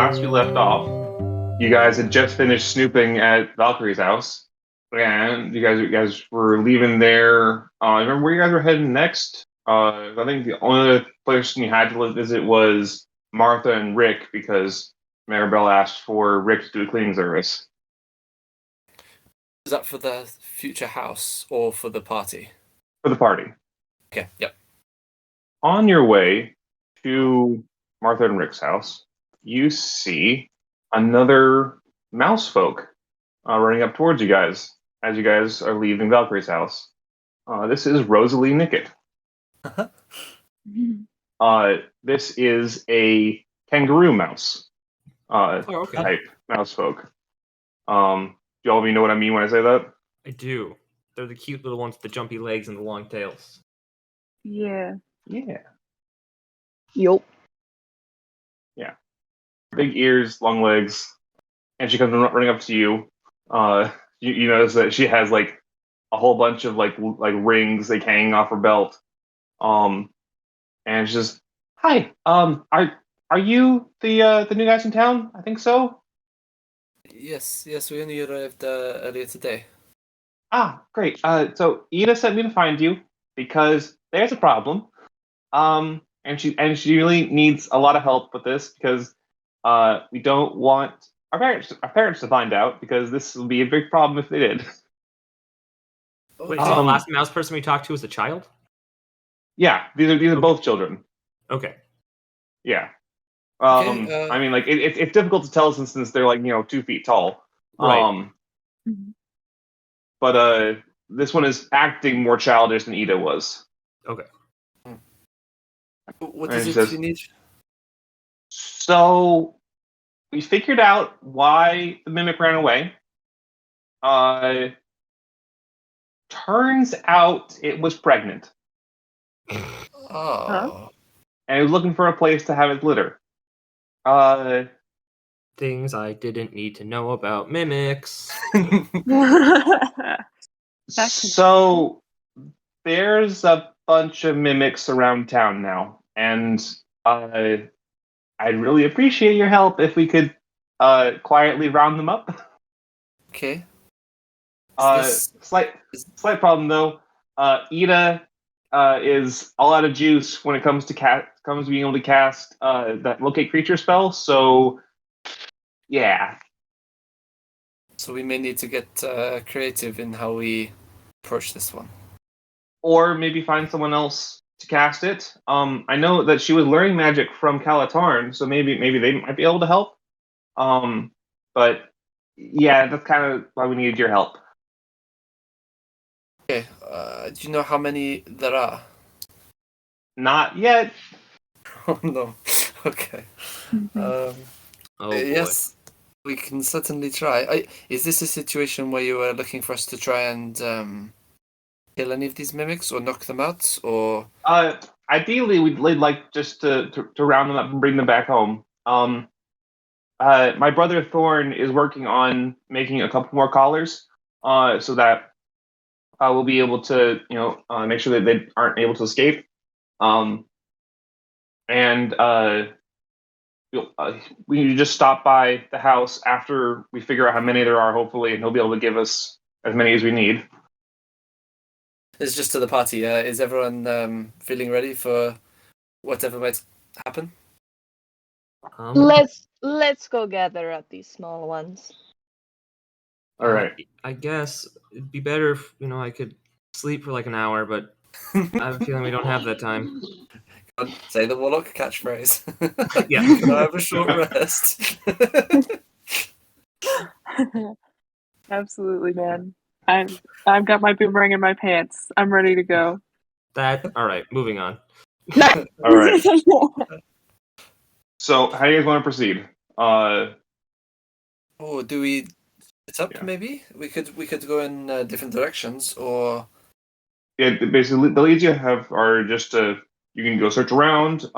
last we left off, you guys had just finished snooping at Valkyrie's house, and you guys were leaving there. Remember where you guys were heading next? I think the only other person you had to visit was Martha and Rick because Maribel asked for Rick to do a cleaning service Is that for the future house or for the party? for the party. Okay, yep. On your way to Martha and Rick's house, you see another mouse folk running up towards you guys as you guys are leaving Valkyrie's house. This is Rosalie Nickett. This is a kangaroo mouse type mouse folk. Do all of you know what I mean when I say that? I do. They're the cute little ones with the jumpy legs and the long tails. Yeah. Yeah. Yup. Yeah. Big ears, long legs. And she comes running up to you. You notice that she has like a whole bunch of like rings like hanging off her belt. And she's just, "Hi. Are you the new guys in town? I think so." Yes, we only arrived earlier today. Ah, great. So Ida sent me to find you because there's a problem. And she really needs a lot of help with this because we don't want our parents to find out because this will be a big problem if they did. Wait, so the last mouse person we talked to was a child? Yeah, these are both children. Okay. Yeah. Okay, I mean, like it's difficult to tell since they're like 2 feet tall. Right. But this one is acting more childish than Ida was. Okay. What And is she it says, you need? So we figured out why the mimic ran away. Turns out it was pregnant. Oh. And it was looking for a place to have its litter. Things I didn't need to know about mimics. So there's a bunch of mimics around town now, and I'd really appreciate your help if we could quietly round them up. Okay. Slight problem though. Ida is all out of juice when it comes to being able to cast that locate creature spell. So yeah. So we may need to get creative in how we approach this one. Or maybe find someone else to cast it. I know that she was learning magic from Calatarn, so maybe they might be able to help. But yeah, that's kind of why we needed your help. Okay. Do you know how many there are? Not yet. Oh no. Okay. Oh boy. Yes, we can certainly try. Is this a situation where you are looking for us to try and kill any of these mimics or knock them out, or? Ideally, we'd like just to round them up and bring them back home. My brother Thorn is working on making a couple more collars, so that we'll be able to, make sure that they aren't able to escape. We need to just stop by the house after we figure out how many there are, hopefully, and he'll be able to give us as many as we need. It's just to the party. Is everyone feeling ready for whatever might happen? Let's go gather up these small ones. All right. I guess it'd be better if I could sleep for like an hour, but I have a feeling we don't have that time. Say the Warlock catchphrase. Yeah. Can I have a short rest? Absolutely, man. I've got my boomerang in my pants. I'm ready to go. All right, moving on. All right. So, how do you guys want to proceed? Do we split up? Yeah. Maybe we could go in different directions, or Yeah, basically the leads you have are just you can go search around.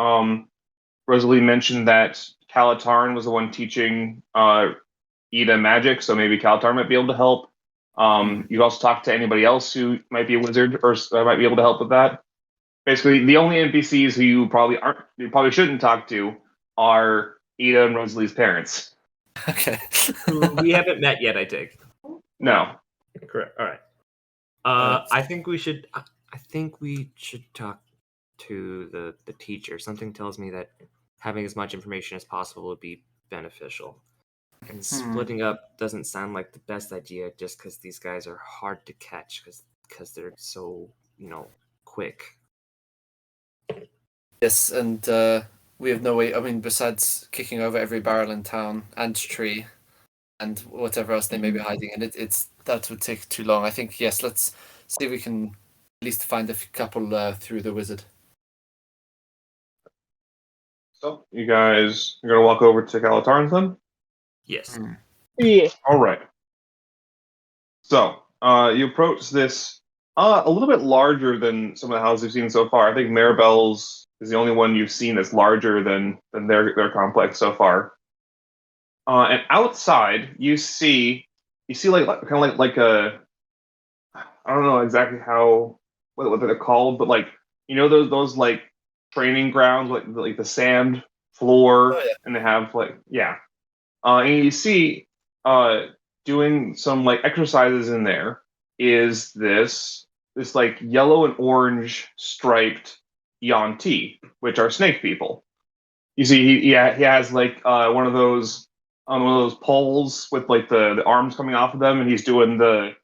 Rosalie mentioned that Calatarn was the one teaching Ida magic, so maybe Calatarn might be able to help. You can also talk to anybody else who might be a wizard or might be able to help with that. Basically, the only NPCs who you probably shouldn't talk to are Ida and Rosalie's parents. Okay. Who we haven't met yet, I take. No. Correct. All right. Uh, I think we should. I think we should talk to the teacher. Something tells me that having as much information as possible would be beneficial. And splitting up doesn't sound like the best idea, just because these guys are hard to catch because they're so quick. Yes, and we have no way. I mean, besides kicking over every barrel in town and tree, and whatever else they may be hiding in, that would take too long. I think yes. Let's see if we can at least find a couple through the wizard. So you guys are gonna walk over to Calatarn's then? Yes. Yeah. All right. So you approach this a little bit larger than some of the houses you've seen so far. I think Maribel's is the only one you've seen that's larger than their complex so far. And outside you see like kind of like a, I don't know exactly what they're called, but like those like training grounds, like the sand floor, Oh, yeah. and they have like and you see doing some like exercises in there is this like yellow and orange striped Yanti, which are snake people. You see, he has like one of those poles with like the arms coming off of them, and he's doing the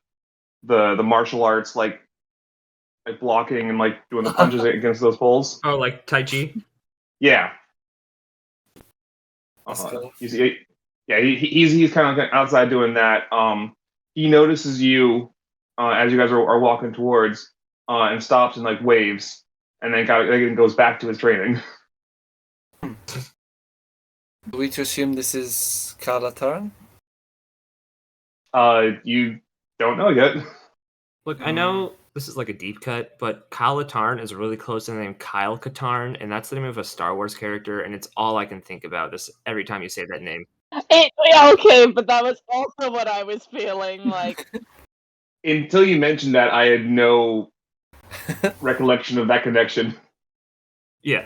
martial arts like blocking and like doing the punches against those poles. Oh, like Tai Chi? Yeah. That's cool. You see, yeah, he's kind of outside doing that. He notices you as you guys are walking towards, and stops and like waves, and then goes back to his training. Are we to assume this is Calatarn? You don't know yet. Look, I know this is like a deep cut, but Kalatarn is really close to the name Kyle Katarn, and that's the name of a Star Wars character, and it's all I can think about this every time you say that name. Yeah, okay, but that was also what I was feeling like. Until you mentioned that, I had no recollection of that connection. Yeah,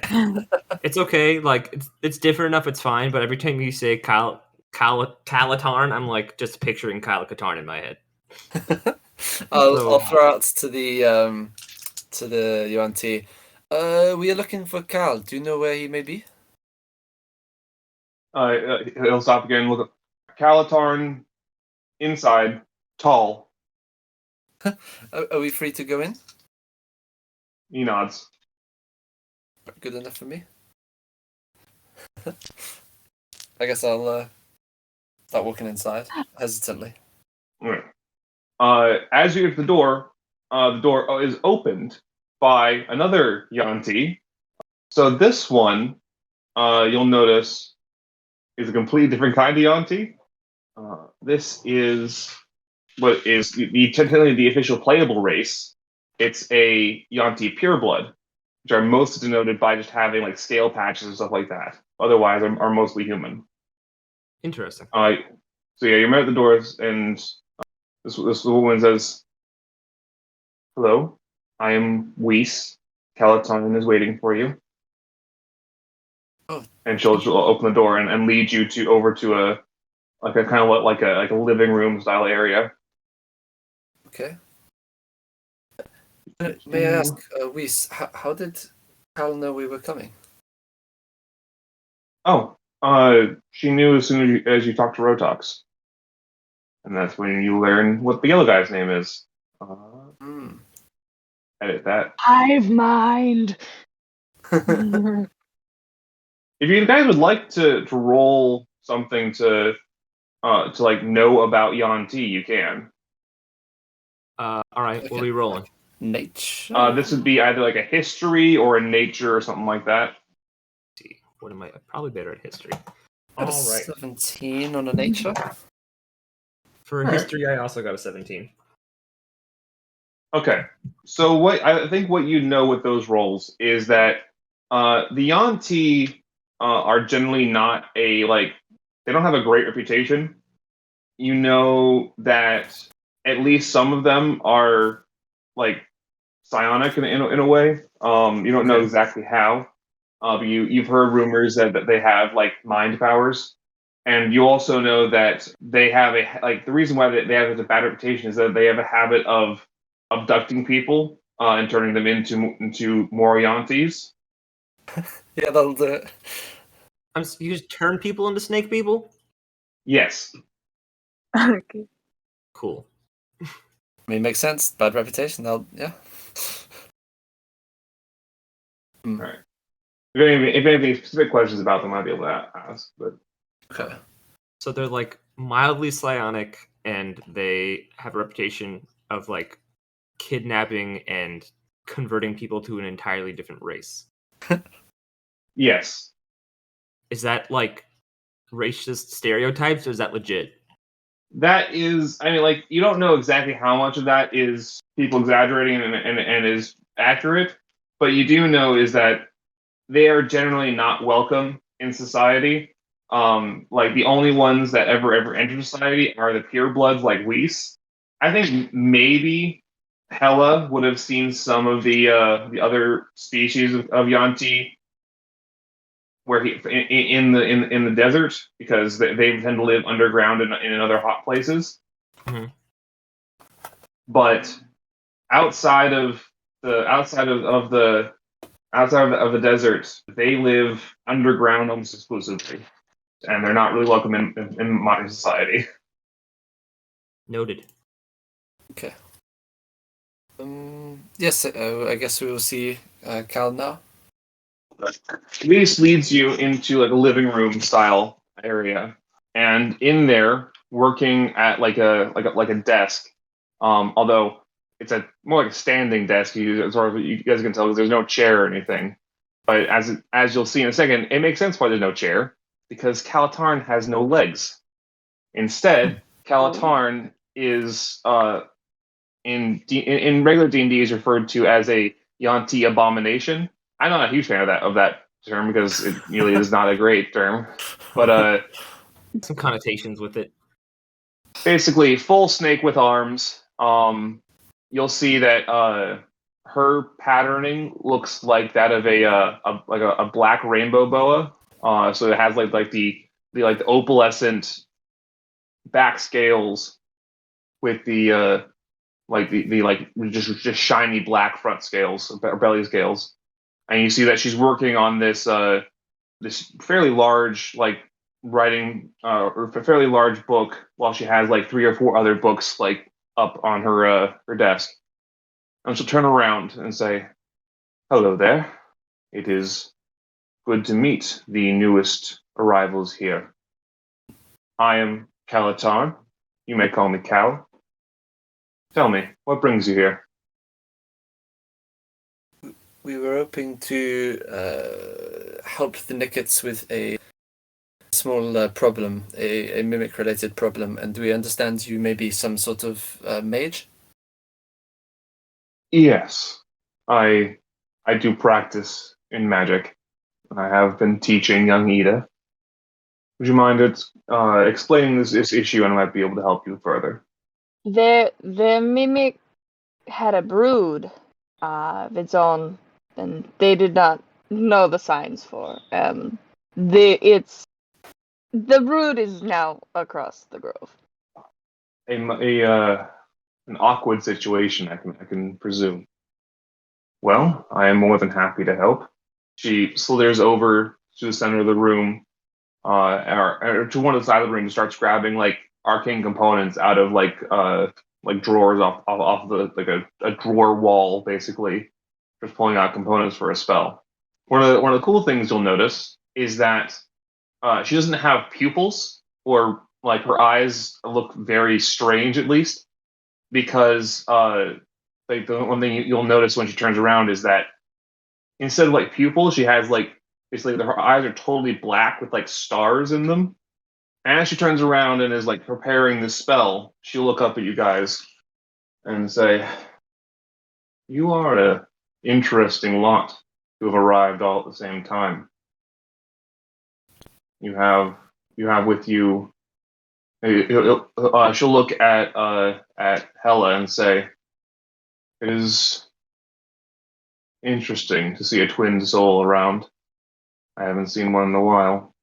it's okay. Like it's different enough. It's fine. But every time you say Kalatarn, I'm like just picturing Kyle Katarn in my head. I'll throw out to the Yuan-Ti. We are looking for Cal. Do you know where he may be? He'll stop again and look up. Calatarn, inside, tall. Are we free to go in? He nods. Good enough for me. I guess I'll start walking inside hesitantly. Right. As you get to the door is opened by another Yanti. So this one, you'll notice, is a completely different kind of Yanti. This is what is technically the official playable race. It's a Yanti pureblood, which are most denoted by just having like scale patches and stuff like that. Otherwise, are mostly human. Interesting. So yeah, you're met at the doors, and this woman says, "Hello, I am Weiss. Calaton is waiting for you." Oh. And she'll open the door and lead you over to a kind of like a living room style area. Okay. May I ask, Weiss, how did Cal know we were coming? Oh, she knew as soon as you talked to Rotox. And that's when you learn what the yellow guy's name is. Edit that. Hive mind. If you guys would like to roll something to like know about Yanti, you can. All right, what are we rolling? Nature. This would be either like a history or a nature or something like that. Let's see, what am I? I'm probably better at history. Got a 17 on a nature. For history, I also got a 17. Okay, so I think what you know with those rolls is that the Yanti are generally not they don't have a great reputation. You know that at least some of them are like psionic in a way. You don't know exactly how, You've heard rumors that they have like mind powers, and you also know that they have the reason why they have such a bad reputation is that they have a habit of abducting people and turning them into Morianties. Yeah, that'll do it. You just turn people into snake people? Yes. Okay. Cool. I mean, makes sense. Bad reputation. Yeah. All right. If any specific questions about them, I'd be able to ask. But Okay. So they're like mildly psionic, and they have a reputation of like kidnapping and converting people to an entirely different race. yes, Is that like racist stereotypes, or is that legit? that is. I mean, like you don't know exactly how much of that is people exaggerating and is accurate, but you do know is that they are generally not welcome in society. Like the only ones that ever enter society are the purebloods like Whis. I think maybe Hela would have seen some of the other species of Yanti where in the desert because they tend to live underground in other hot places. Mhm. But outside of the outside of the desert, they live underground almost exclusively, and they're not really welcome in modern society. Noted. Okay. Yes, I guess we will see Cal now. This leads you into like a living room style area, and in there, working at like a desk, although it's a more like a standing desk. As far as you guys can tell, because there's no chair or anything. But as you'll see in a second, it makes sense why there's no chair because Calatarn has no legs. Instead, Calatarn is in regular D&D is referred to as a Yanti abomination. I'm not a huge fan of that term because it really is not a great term. But Some connotations with it. basically, full snake with arms. You'll see that her patterning looks like that of a black rainbow boa. So it has like the opalescent back scales with the like just shiny black front scales or belly scales, and you see that she's working on this fairly large writing or a fairly large book while she has like three or four other books like up on her desk, and she'll turn around and say, "Hello there. It is good to meet the newest arrivals here. I am Calatarn. You may call me Cal. Tell me, what brings you here?" We were hoping to help the Nickets with a small problem, a mimic-related problem, and we understand you may be some sort of mage? Yes, I do practice in magic. I have been teaching young Ida. Would you mind explaining this issue, and I might be able to help you further? The mimic had a brood of its own, and they did not know the signs for. The brood is now across the grove. An awkward situation, I can presume. Well, I am more than happy to help. She slithers over to the center of the room, or to one of the side of the room, and starts grabbing like arcane components out of like drawers off the like a drawer wall, basically, just pulling out components for a spell. One of the cool things you'll notice is that she doesn't have pupils, or like her eyes look very strange, at least, because like the one thing you'll notice when she turns around is that instead of like pupils, she has like basically her eyes are totally black with like stars in them. And as she turns around and is like preparing this spell, she'll look up at you guys and say, "You are a interesting lot to have arrived all at the same time. You have with you." She'll look at Hella and say, "It is interesting to see a twin soul around. I haven't seen one in a while.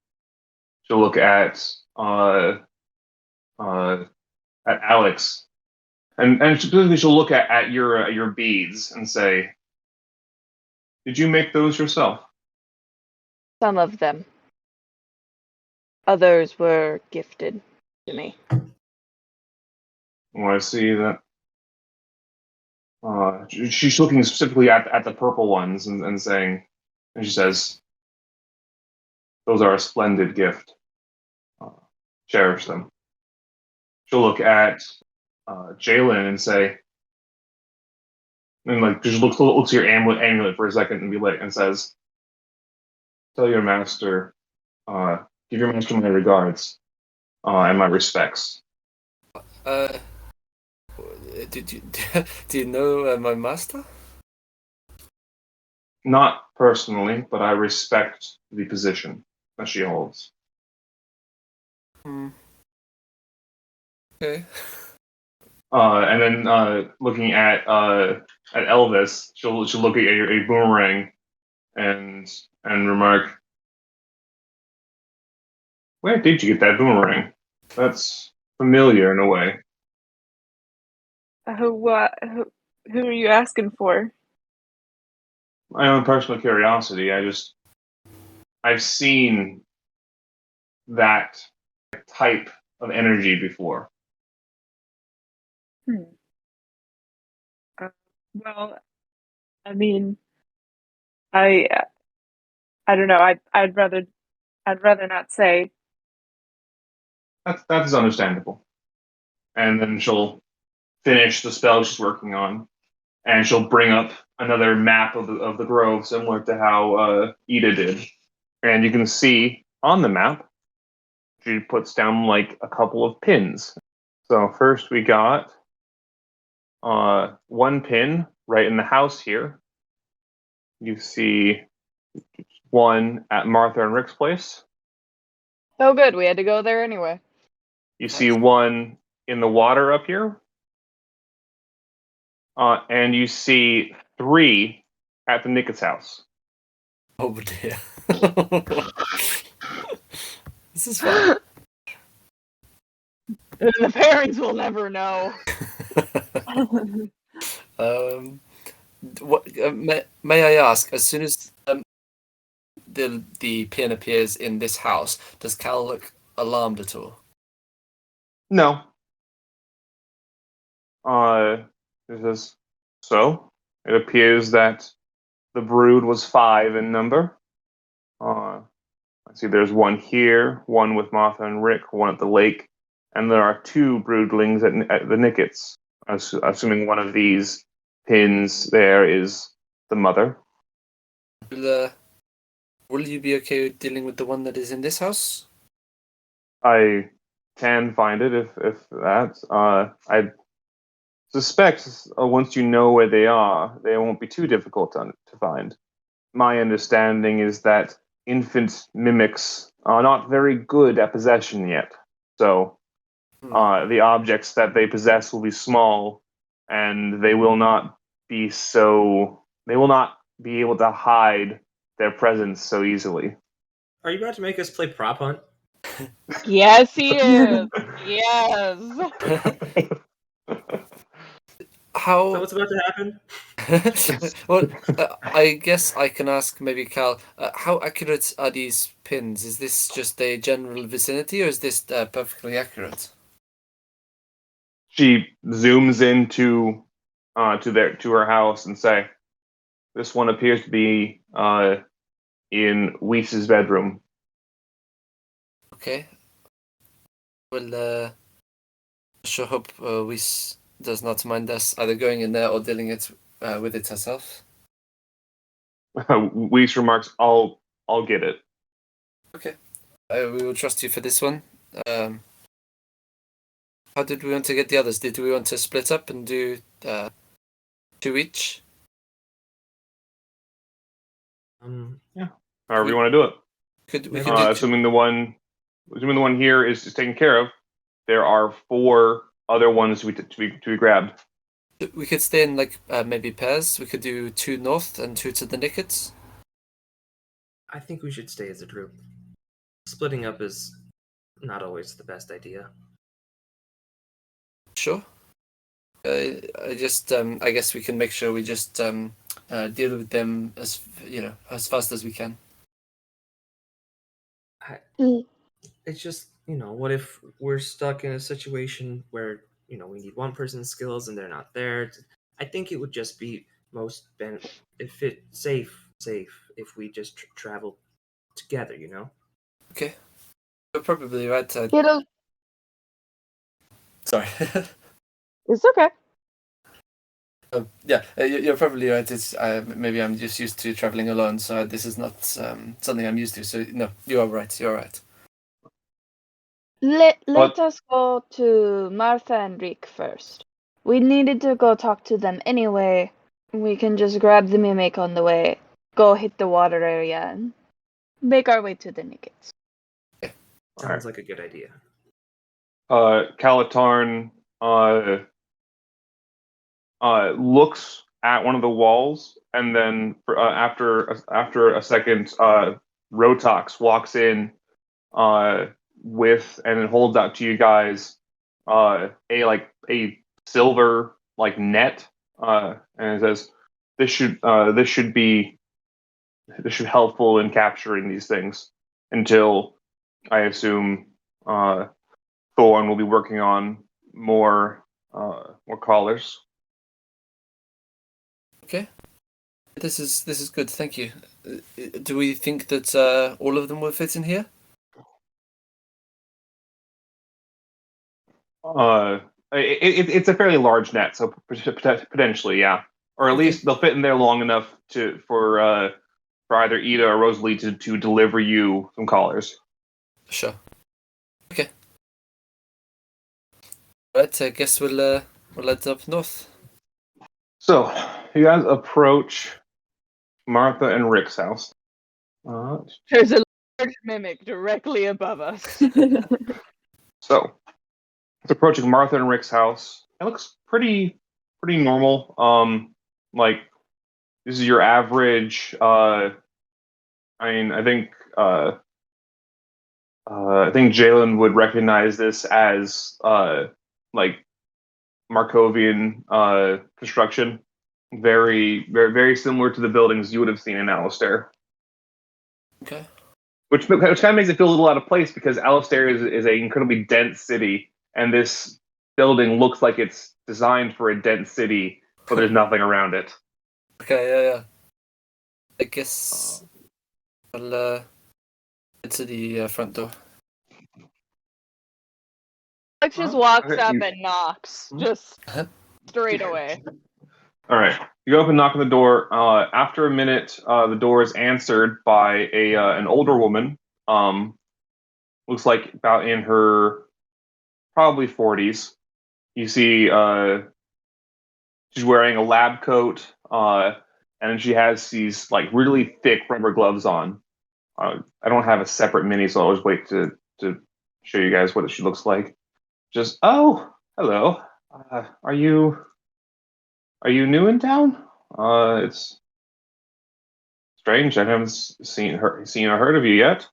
She'll look uh, at Alex, and specifically she'll look at your beads and say, "Did you make those yourself?" Some of them. Others were gifted to me. Well, I see that. She's looking specifically at the purple ones and saying, and she says, "Those are a splendid gift. Uh, Cherish them." She'll look at Jalen and say, and like just looks at your amulet for a second and be like, and says, "Tell your master, give your master my regards, and my respects." Uh, did you do you know my master? Not personally, but I respect the position that she holds. Hmm. Okay. And then looking at Elvis, she'll look at a boomerang and remark, "Where did you get that boomerang? That's familiar in a way." Who are you asking for? My own personal curiosity. I've seen that type of energy before. Hmm. Well, I mean, I I don't know. I'd rather not say. That is understandable. And then she'll finish the spell she's working on, and she'll bring up another map of the grove, similar to how Ida did. And you can see on the map, she puts down like a couple of pins. So first we got one pin right in the house here. You see one at Martha and Rick's place. Oh, good. We had to go there anyway. You see one in the water up here. And you see 3 at the Nicket's house. Oh dear. This is fun. The parents will never know. What may I ask? As soon as the pin appears in this house, does Cal look alarmed at all? No. It says, so it appears that the brood was 5 in number. I see there's one here, one with Martha and Rick, one at the lake, and there are 2 broodlings at the Nickets. Assuming one of these pins there is the mother. Will you be okay dealing with the one that is in this house? I can find it if that. I suspect once you know where they are, they won't be too difficult to find. My understanding is that infant mimics are not very good at possession yet. So the objects that they possess will be small, and they will not be able to hide their presence so easily. Are you about to make us play prop hunt? Yes, he is. Yes. How? Is that what's about to happen? Well, I guess I can ask maybe Cal. How accurate are these pins? Is this just a general vicinity, or is this perfectly accurate? She zooms into to her house and say, "This one appears to be in Weiss's bedroom." Okay. Well, sure hope Weiss does not mind us either going in there or dealing with it herself. Weiss remarks, "I'll get it." Okay. We will trust you for this one. How did we want to get the others? Did we want to split up and do 2 each? Yeah. However you want to do it. We could do Assuming the one here is taken care of, there are 4 other ones to be grabbed. We could stay in like maybe pairs. We could do 2 north and 2 to the Nickets. I think we should stay as a group. Splitting up is not always the best idea. Sure. I guess we can make sure we just deal with them as fast as we can. It's just, what if we're stuck in a situation where, we need one person's skills and they're not there? I think it would just be if it's safe if we just travel together, Okay. You're probably right. It'll. Sorry. It's okay. You're probably right. It's maybe I'm just used to traveling alone, so this is not something I'm used to. So no, you are right. You're right. Let us go to Martha and Rick first. We needed to go talk to them anyway. We can just grab the mimic on the way, go hit the water area, and make our way to the Nickets. Sounds like a good idea. Calatarn looks at one of the walls, and then after a second, Rotox walks in with and holds out to you guys a silver net, and it says this should be helpful in capturing these things until I assume Thorn will be working on more collars. Okay. This is good. Thank you. Do we think that all of them will fit in here? It's a fairly large net, so potentially, yeah, or at least they'll fit in there long enough for either Ida or Rosalie to deliver you some collars. Sure. Okay. Right. I guess we'll head up north. So you guys approach Martha and Rick's house. There's a large mimic directly above us. So it's approaching Martha and Rick's house. It looks pretty normal. Like this is your average. I think Jalen would recognize this as like Markovian construction. Very, very, very similar to the buildings you would have seen in Alistair. Okay. Which kind of makes it feel a little out of place because Alistair is an incredibly dense city, and this building looks like it's designed for a dense city, but there's nothing around it. Okay, yeah. I guess I'll head to the front door. Alex just walks up and knocks, just straight away. All right, you go up and knock on the door. After a minute, the door is answered by an older woman. Looks like about in her probably 40s. You see, she's wearing a lab coat, and she has these like really thick rubber gloves on. I don't have a separate mini, so I'll just wait to show you guys what she looks like. Just hello. Are you new in town? It's strange. I haven't seen or heard of you yet.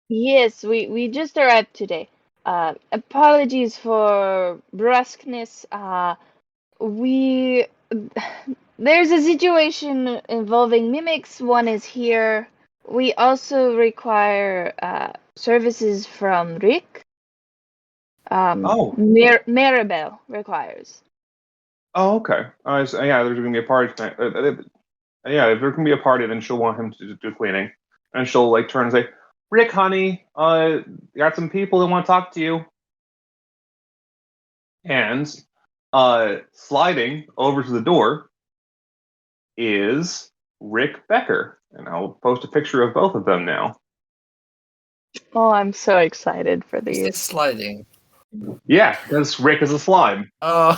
Yes, we just arrived today. Apologies for brusqueness. There's a situation involving mimics. One is here. We also require services from Rick. Maribel requires. Oh, okay. So, yeah, there's going to be a party tonight. Yeah, if there can be a party, then she'll want him to do cleaning. And she'll turn and say, Rick, honey, got some people that want to talk to you. And sliding over to the door is Rick Becker. And I'll post a picture of both of them now. Oh, I'm so excited for Is this these. sliding? Yeah, that's Rick as a slime. Oh,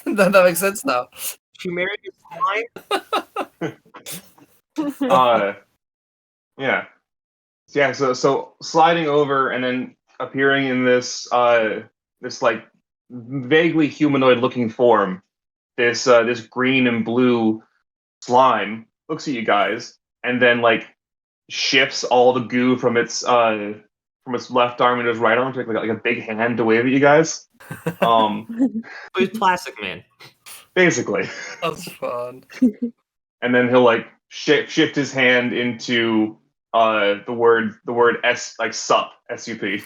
that makes sense now. She married a slime? Yeah. Yeah, so sliding over and then appearing in this like vaguely humanoid looking form, this green and blue slime looks at you guys and then shifts all the goo from its left arm into his right arm to make like a big hand to wave at you guys. He's plastic man. Basically. That's fun. And then he'll like shift his hand into the word s like sup sup.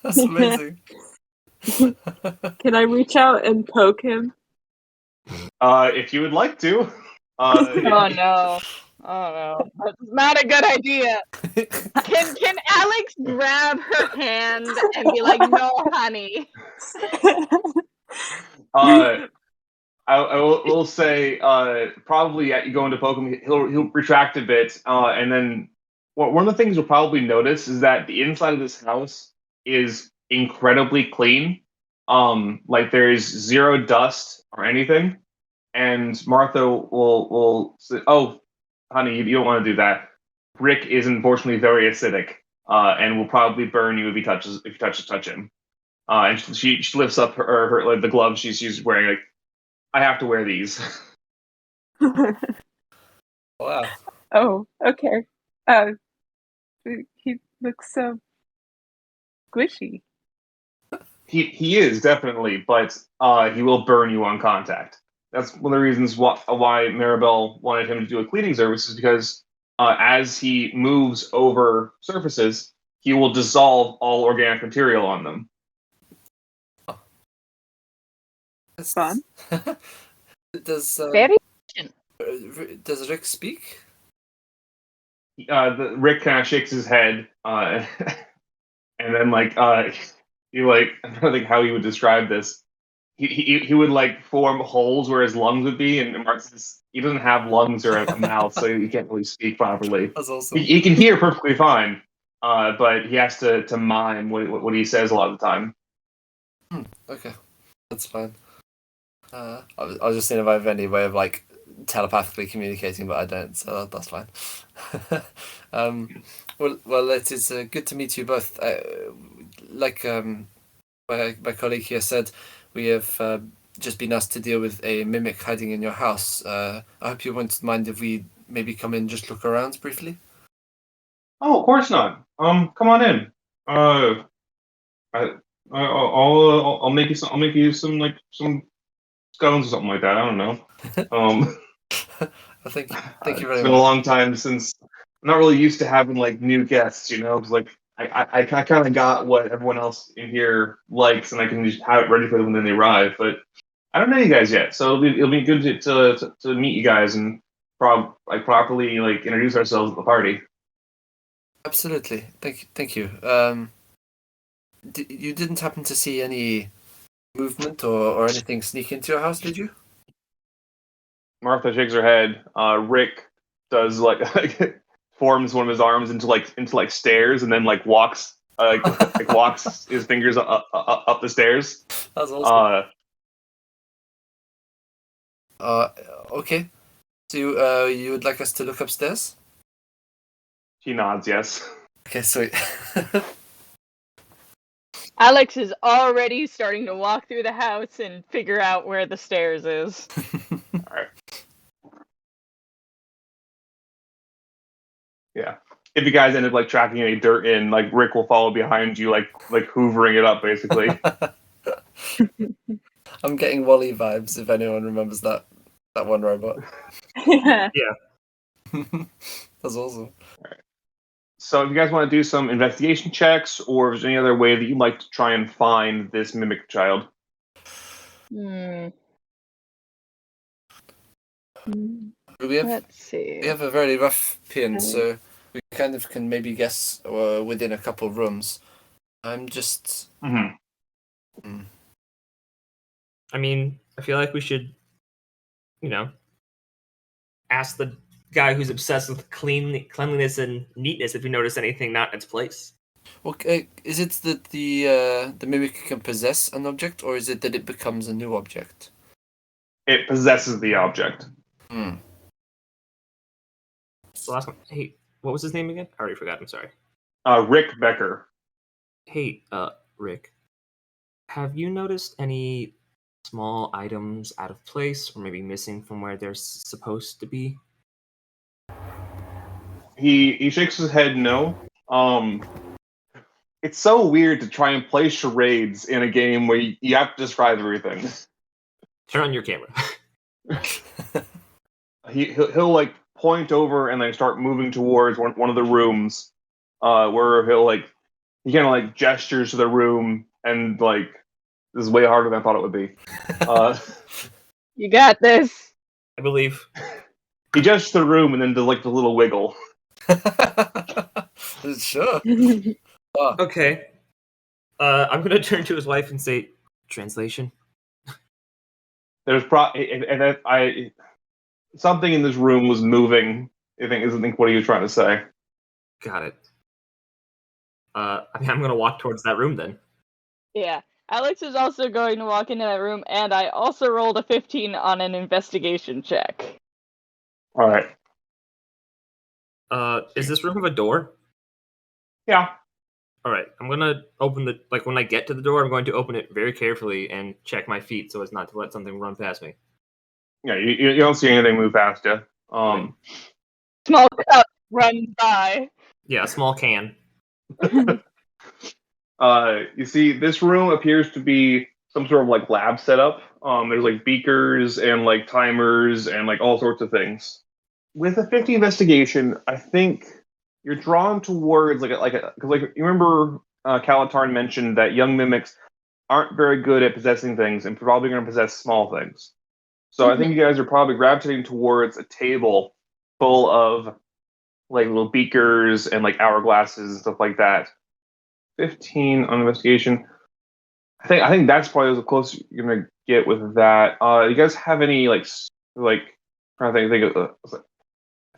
That's amazing. Can I reach out and poke him? If you would like to. Oh no. Oh no. That's not a good idea. Can Alex grab her hand and be like, "No, honey"? I will say probably you go into poke him, he'll retract a bit, and then one of the things you'll probably notice is that the inside of this house is incredibly clean. Like there's zero dust or anything, and Martha will say, "Oh, honey, you don't want to do that. Rick is unfortunately very acidic, and will probably burn you if you touch him." And she lifts up her like the gloves she's wearing. Like, I have to wear these. Wow. Oh, okay. He looks so squishy. He is definitely, but he will burn you on contact. That's one of the reasons why Maribel wanted him to do a cleaning service, is because as he moves over surfaces, he will dissolve all organic material on them. That's Fun. Does Very. does Rick speak? Rick kind of shakes his head, and then he like I don't think how he would describe this. He would like form holes where his lungs would be, and Mark says he doesn't have lungs or a mouth, so he can't really speak properly. That's awesome. He can hear perfectly fine, but he has to mime what he says a lot of the time. Okay, that's fine. I was just seeing if I have any way of like telepathically communicating, but I don't, so that's fine. Well, it is good to meet you both. Like my colleague here said, we have just been asked to deal with a mimic hiding in your house. I hope you won't mind if we maybe come in and just look around briefly. Oh, of course not. Come on in. I'll make you some. I'll make you some some scones or something like that. I don't know. Well, thank you It's very been much. a long time since I'm not really used to having like new guests. It's like I kind of got what everyone else in here likes, and I can just have it ready for them when they arrive. But I don't know you guys yet, so it'll be good to meet you guys and properly like introduce ourselves at the party. Absolutely, thank you. You didn't happen to see any movement or anything sneak into your house, did you? Martha shakes her head. Rick does like forms one of his arms into stairs, and then walks walks his fingers up the stairs. That's awesome. Okay. So you would like us to look upstairs? She nods, yes. Okay, sweet. Alex is already starting to walk through the house and figure out where the stairs is. All right. Yeah. If you guys end up tracking any dirt in, Rick will follow behind you, like hoovering it up, basically. I'm getting Wally vibes. If anyone remembers that one robot. Yeah. That's awesome. So if you guys want to do some investigation checks, or if there's any other way that you'd like to try and find this mimic child. Let's see. We have a very rough pin, so we kind of can maybe guess within a couple of rooms. I'm just. Mm-hmm. I mean, I feel like we should, ask the guy who's obsessed with cleanliness and neatness if we notice anything not in its place. Okay, is it that the mimic can possess an object, or is it that it becomes a new object? It possesses the object. The last one. Hey, what was his name again? I already forgot. I'm sorry. Rick Becker. Hey, Rick. Have you noticed any small items out of place or maybe missing from where they're supposed to be? He shakes his head no. It's so weird to try and play charades in a game where you have to describe everything. Turn on your camera. He'll like point over and then start moving towards one of the rooms, where he kind of like gestures to the room and like this is way harder than I thought it would be. You got this. I believe. He gestures to the room and then does like the little wiggle. Sure. Okay. I'm gonna turn to his wife and say, translation. There's something in this room was moving. I think what he was trying to say. Got it. I'm gonna walk towards that room then. Yeah. Alex is also going to walk into that room, and I also rolled a 15 on an investigation check. All right. Is this room have a door? Yeah. All right. I'm gonna open when I get to the door, I'm going to open it very carefully and check my feet so as not to let something run past me. Yeah. You don't see anything move past you. Right. Small cup runs by. Yeah, a small can. You see, this room appears to be some sort of like lab setup. There's like beakers and like timers and like all sorts of things. With a 50 investigation, I think you're drawn towards because you remember Calatarn mentioned that young mimics aren't very good at possessing things and probably going to possess small things. So I think you guys are probably gravitating towards a table full of like little beakers and like hourglasses and stuff like that. 15 on investigation. I think that's probably the closest you're gonna get with that. You guys have any trying to think of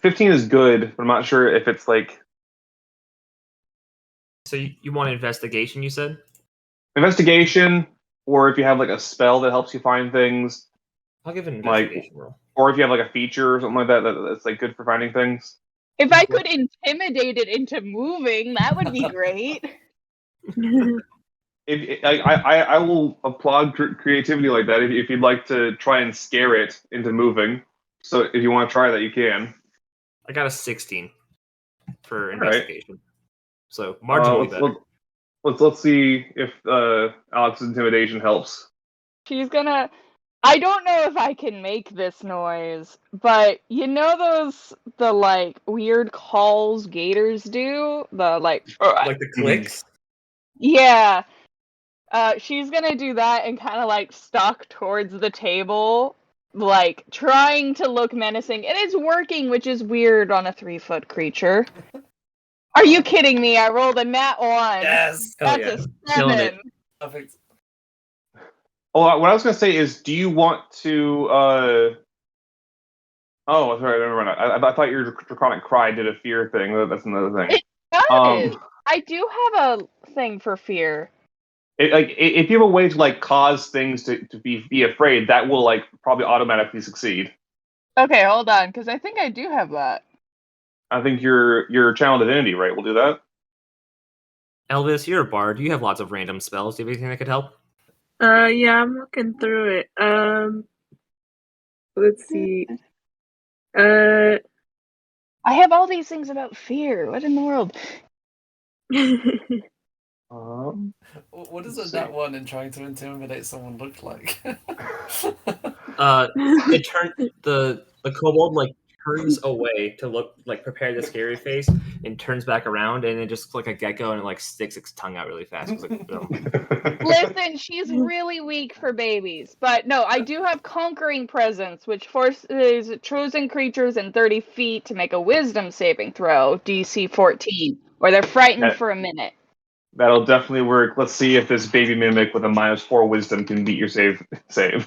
15 is good, but I'm not sure if it's like So you want investigation, you said? investigation, or if you have like a spell that helps you find things, I'll give an like, investigation roll. or if you have like a feature or something like that that's like good for finding things. If I could intimidate it into moving, that would be great. I will applaud creativity like that if you'd like to try and scare it into moving. So if you want to try that, you can. I got a 16 for All right. investigation. So marginally better. Let's see if Alex's intimidation helps. She's gonna. I don't know if I can make this noise, but you know the like weird calls gators do? The like the clicks? Yeah. She's gonna do that and kind of like stalk towards the table, like trying to look menacing. It is working, which is weird on a 3-foot creature. Are you kidding me? I rolled a nat 1. Yes. That's yeah. a Killing it. 7. Perfect. Oh, what I was gonna say is, do you want to? Oh, sorry, never mind. I thought your draconic cry did a fear thing. That's another thing. It does. I do have a thing for fear. If you have a way to like cause things to be afraid, that will like probably automatically succeed. Okay, hold on, because I think I do have that. I think your channel divinity, right? We'll do that. Elvis, you're a bard. You have lots of random spells. Do you have anything that could help? Yeah, I'm looking through it. Let's see. I have all these things about fear. What in the world? What does a nat 1 in trying to intimidate someone look like? It turned the kobold like turns away to look like prepare the scary face and turns back around and it just like a gecko and it like sticks its tongue out really fast. It's like, Listen, she's really weak for babies. But no, I do have Conquering Presence, which forces chosen creatures in 30 feet to make a wisdom saving throw, DC 14, or they're frightened for a minute. That'll definitely work. Let's see if this baby mimic with a -4 wisdom can beat your save.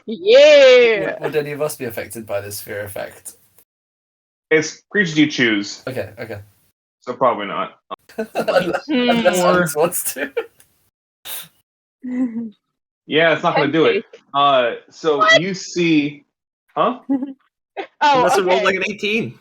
Yeah! Would any of us be affected by this fear effect? It's creatures you choose, Okay. so probably not. Unless Alex wants to. Yeah, it's not going to do it. So What? you see, huh? Oh, Unless it rolled okay. like an 18.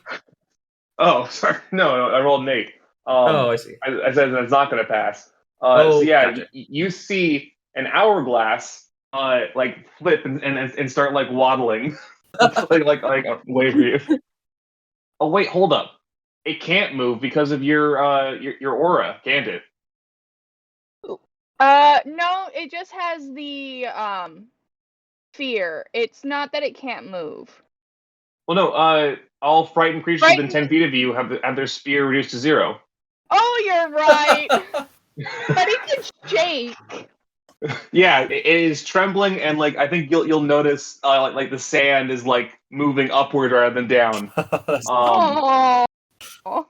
Oh, sorry. No, I rolled an 8. I see. I said that's not going to pass. Oh, So yeah, gotcha. you see an hourglass like flip and start like waddling, like away from you. Oh wait, hold up. it can't move because of your aura, can't it? No, it just has the fear. It's not that it can't move. Well, no. All frightened creatures within Frightened- 10 feet of you have their spear reduced to 0. Oh, you're right. But it can shake. Yeah, it is trembling, and like I think you'll notice like the sand is like moving upward rather than down. Oh.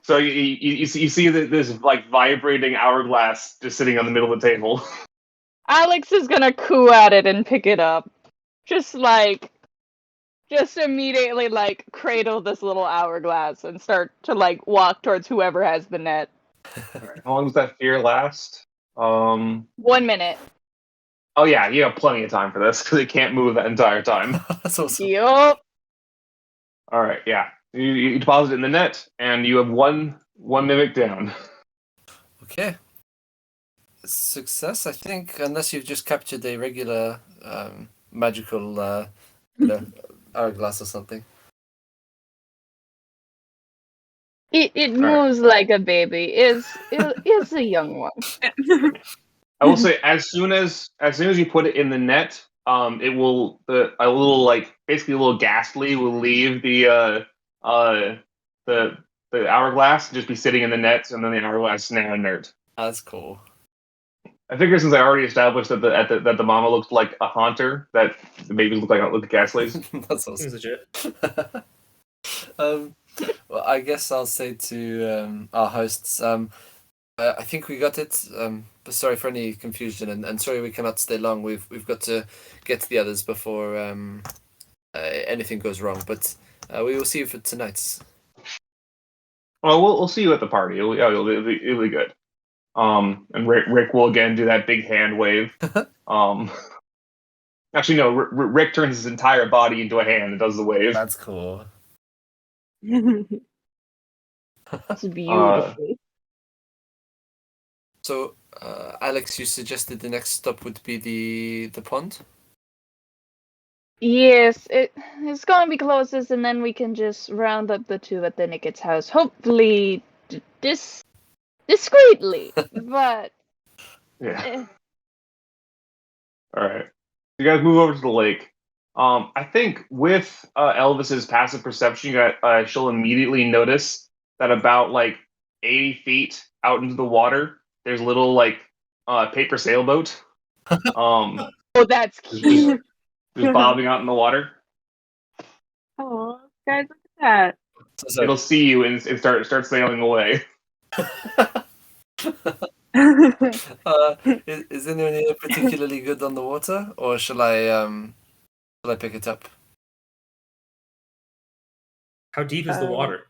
So you see that this like vibrating hourglass just sitting on the middle of the table. Alex is gonna coo at it and pick it up. Just immediately like cradle this little hourglass and start to like walk towards whoever has the net. How long does that fear last? 1 minute. Oh yeah, you have plenty of time for this because it can't move that entire time. That's awesome. Yup. All right, yeah. You deposit it in the net, and you have one mimic down. Okay. Success, I think, unless you've just captured a regular magical hourglass or something. It moves like a baby. It's a young one. I will say, as soon as you put it in the net, it will a little like basically a little ghastly will leave the hourglass and just be sitting in the net, and then the hourglass is now inert. That's cool. I figure since I already established that the mama looks like a haunter, that the babies look like ghastlies. That's awesome. Seems legit. Well, I guess I'll say to our hosts, I think we got it. But sorry for any confusion, and sorry we cannot stay long. We've got to get to the others before anything goes wrong. But we will see you for tonight. Well, we'll see you at the party. It'll be good. And Rick will again do that big hand wave. Actually, no. Rick turns his entire body into a hand and does the wave. That's cool. It's beautiful. So, Alex, you suggested the next stop would be the pond. Yes, it's gonna be closest, and then we can just round up the two at the Nicket's house. Hopefully, discreetly, but Yeah. All right. You guys move over to the lake. I think with Elvis's passive perception, she'll immediately notice that about like 80 feet out into the water, there's a little like paper sailboat. oh, that's Just- cute. just bobbing out in the water. Oh, guys, look at So, It'll see you and start sailing away. that. is anyone here particularly good on the water, or shall I pick it up? How deep is the water?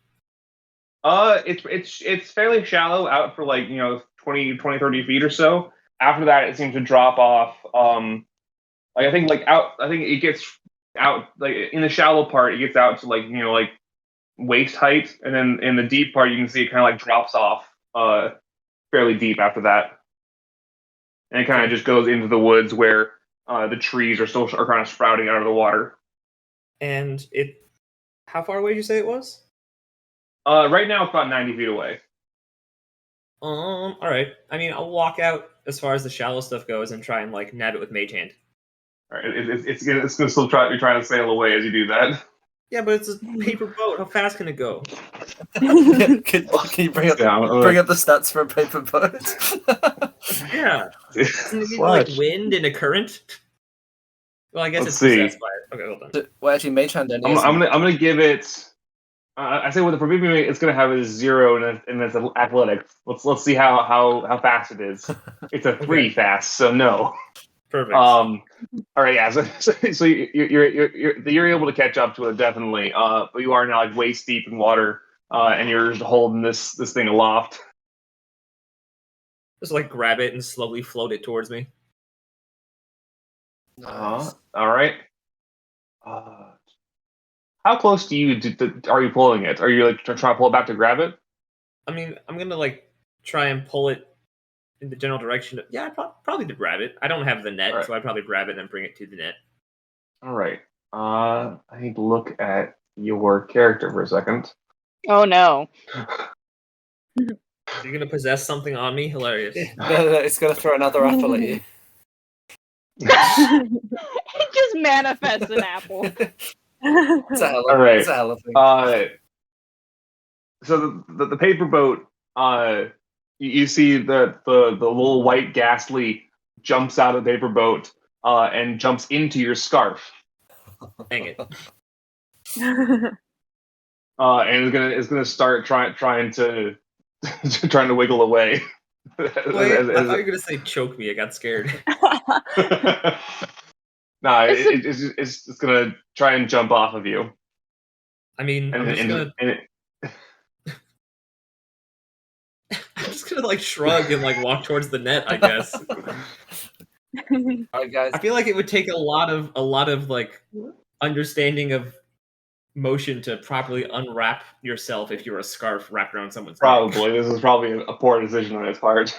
It's fairly shallow out for like 20, 30 feet or so. After that, it seems to drop off. Like I think it gets out like in the shallow part, it gets out to like like waist height, and then in the deep part, you can see it kind of like drops off fairly deep after that, and it kind of just goes into the woods where the trees are kind of sprouting out of the water. And how far away did you say it was? Right now, it's about 90 feet away. All right. I mean, I'll walk out as far as the shallow stuff goes and try and like nab it with Mage Hand. All right, it's gonna still be trying to sail away as you do that. Yeah, but it's a paper boat. How fast can it go? Can you bring up the stats for a paper boat? Yeah. Doesn't it need Sludge. like wind and a current? Well, I guess Let's it's see. possessed by it. Okay, hold on. Well, actually, Mage Hand only I'm has gonna give it. I say with the forbidden mimic, it's gonna have a 0 and it's athletics. Let's see how fast it is. It's a 3 fast, so no. Perfect. All right, yeah. So you're able to catch up to it definitely. But you are now like waist deep in water, and you're just holding this thing aloft. Just like grab it and slowly float it towards me. Nice. All right. How close to you are you pulling it? Are you like trying to pull it back to grab it? I mean, I'm gonna like try and pull it in the general direction. Yeah, I'd probably to grab it. I don't have the net, Right. so I'd probably grab it and then bring it to the net. All right. I need to look at your character for a second. Oh no. Are you gonna possess something on me? Hilarious. No, it's gonna throw another apple at you. It just manifests an apple. It's a hell All of, right. it's a hell of a thing. So the paper boat, you see that the little white ghastly jumps out of the paper boat and jumps into your scarf, Dang it. and is gonna start trying to trying to wiggle away. Wait, I thought you were gonna say choke me. I got scared. No, It's it's just gonna try and jump off of you. I mean, And, I'm just gonna like shrug and like walk towards the net, I guess. Alright, guys. I feel like it would take a lot of like understanding of motion to properly unwrap yourself if you're a scarf wrapped around someone's neck. Probably. This is probably a poor decision on his part.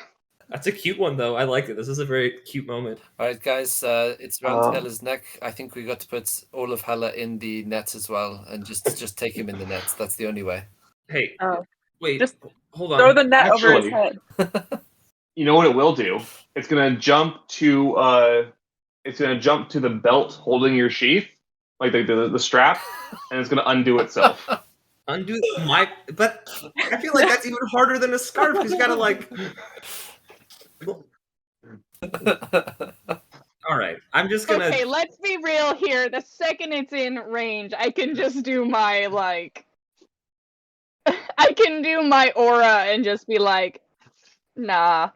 That's a cute one though. I like it. This is a very cute moment. Alright, guys, it's around Hella's neck. I think we got to put all of Hella in the net as well, and just take him in the net. That's the only way. Hey, Oh. wait, Just hold on. Throw the net over his Actually- head. You know what it will do? It's gonna jump to the belt holding your sheath, like the strap, and it's gonna undo itself. Undo my, but I feel like that's even harder than a scarf because you gotta like. All right, I'm just gonna. Okay, let's be real here. The second it's in range, I can just do my like I can do my aura and just be like, nah.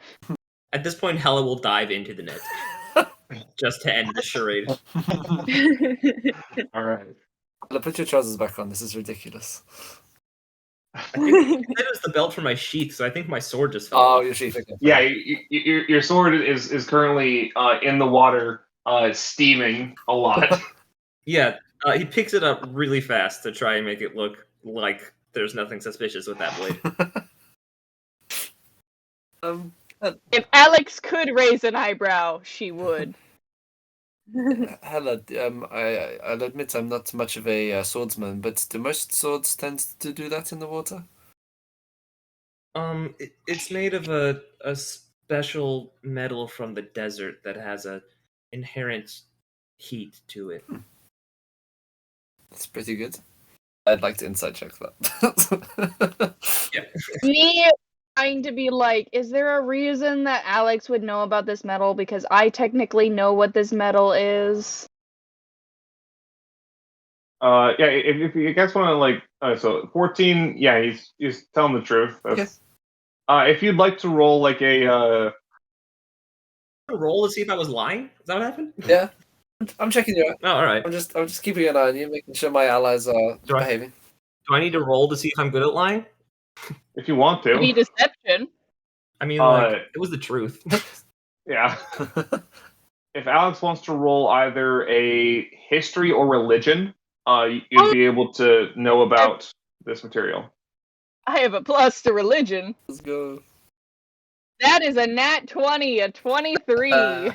At this point, Hella will dive into the net just to end the charade. All right. Hella, put your trousers back on. This is ridiculous. I think that was the belt for my sheath, so I think my sword just fell Oh, off. your sheath. Okay. Yeah, your sword is currently in the water, steaming a lot. Yeah, he picks it up really fast to try and make it look like there's nothing suspicious with that blade. If Alex could raise an eyebrow, she would. Hella, I'll admit I'm not much of a swordsman, but do most swords tend to do that in the water? It's made of a special metal from the desert that has a inherent heat to it. That's pretty good. I'd like to inside check that. Me trying to be like, is there a reason that Alex would know about this metal? Because I technically know what this metal is. Yeah, if you guys want to like, so 14, yeah, he's telling the truth. That's, if you'd like to roll like a Roll to see if I was lying. Is that what happened? Yeah, I'm checking you out. Oh, all right. I'm just keeping an eye on you, making sure my allies are Do I- behaving. Do I need to roll to see if I'm good at lying? if you want to. Maybe deception. I mean, like, it was the truth. Yeah. If Alex wants to roll either a history or religion, you'd be able to know about this material. I have a plus to religion. Let's go. That is a nat 20, a 23.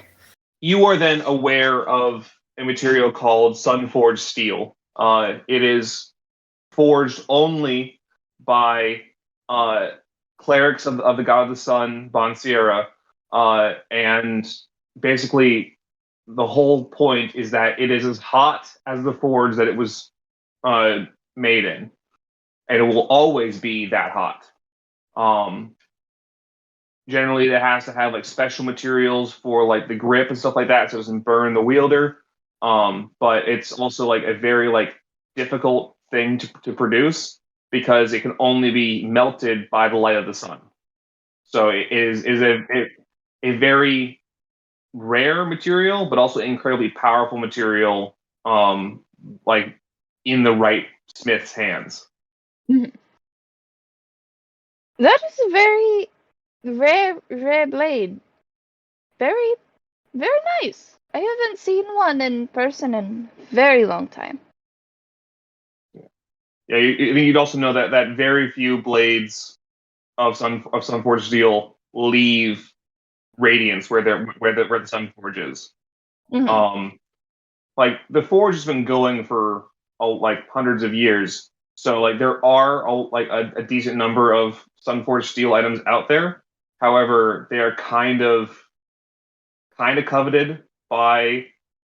You are then aware of a material called Sunforged steel. It is forged only by clerics of the god of the sun, Bon Sierra, and basically the whole point is that it is as hot as the forge that it was made in, and it will always be that hot. Generally, it has to have like special materials for like the grip and stuff like that, so it doesn't burn the wielder. But it's also like a very like difficult thing to produce because it can only be melted by the light of the sun. So it is a very rare material, but also incredibly powerful material. Like in the right smith's hands. That is a very rare blade. Very, very nice. I haven't seen one in person in a very long time. Yeah, I think you'd also know that very few blades of Sunforged steel leave radiance where the Sunforge is. Mhm. Like the forge has been going for like hundreds of years, So like there are a decent number of Sunforged steel items out there. However, they are kind of coveted by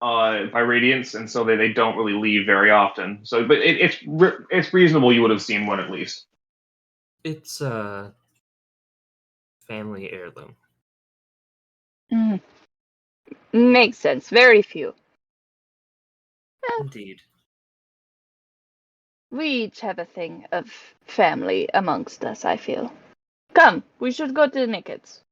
Radiance, and so they don't really leave very often. So, but it's reasonable you would have seen one at least. It's a family heirloom. Mm. Makes sense. Very few. Indeed. We each have a thing of family amongst us, I feel. Come, we should go to the Nickets.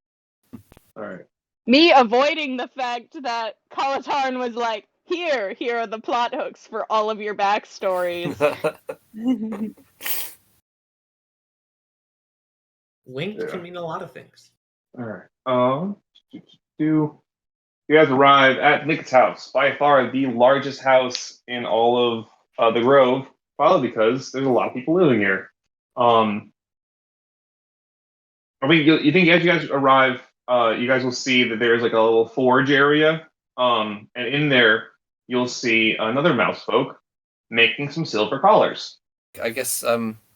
All right. Me avoiding the fact that Kalatarn was like, here are the plot hooks for all of your backstories. Linked Yeah. can mean a lot of things. All right. You guys arrive at Nick's house, by far the largest house in all of the Grove, probably because there's a lot of people living here. You think as you guys arrive, you guys will see that there's like a little forge area, and in there you'll see another mouse folk making some silver collars. I guess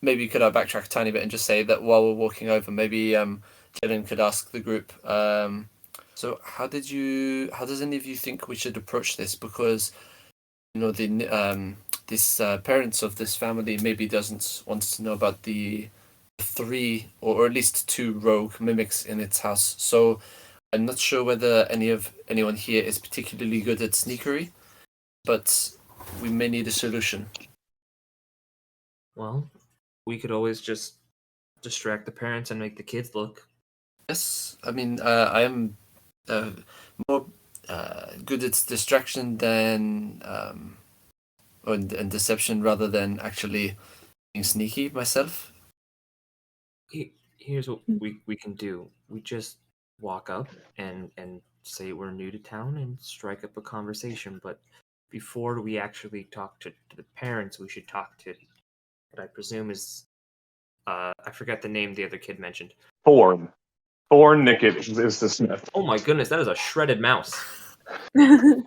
maybe could I backtrack a tiny bit and just say that while we're walking over, maybe Jalen could ask the group. So how does any of you think we should approach this? Because this parents of this family maybe doesn't want to know about the three or at least two rogue mimics in its house. So I'm not sure whether anyone here is particularly good at sneakery, but we may need a solution. Well, we could always just distract the parents and make the kids look. Yes, I mean I am more good at distraction than and deception rather than actually being sneaky myself. Here's what we can do. We just walk up and say we're new to town and strike up a conversation. But before we actually talk to the parents, we should talk to what I presume is I forgot the name the other kid mentioned. Thorn Nickett is the smith. Oh my goodness, that is a shredded mouse. Wait.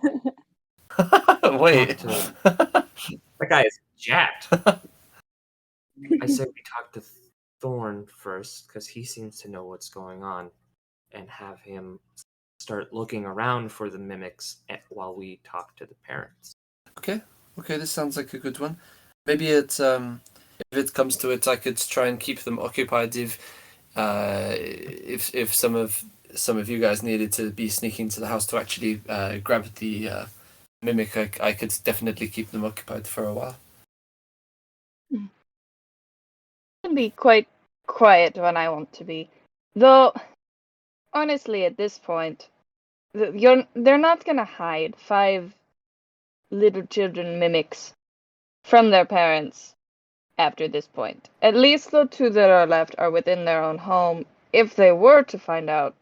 That guy is jacked. I said we talk to Thorn first because he seems to know what's going on, and have him start looking around for the mimics while we talk to the parents. Okay, this sounds like a good one. Maybe it's if it comes to it, I could try and keep them occupied. If some of you guys needed to be sneaking to the house to actually grab the mimic, I could definitely keep them occupied for a while. Can be quite quiet when I want to be. Though, honestly, at this point, they're not gonna hide 5 little children mimics from their parents after this point. At least the 2 that are left are within their own home. If they were to find out,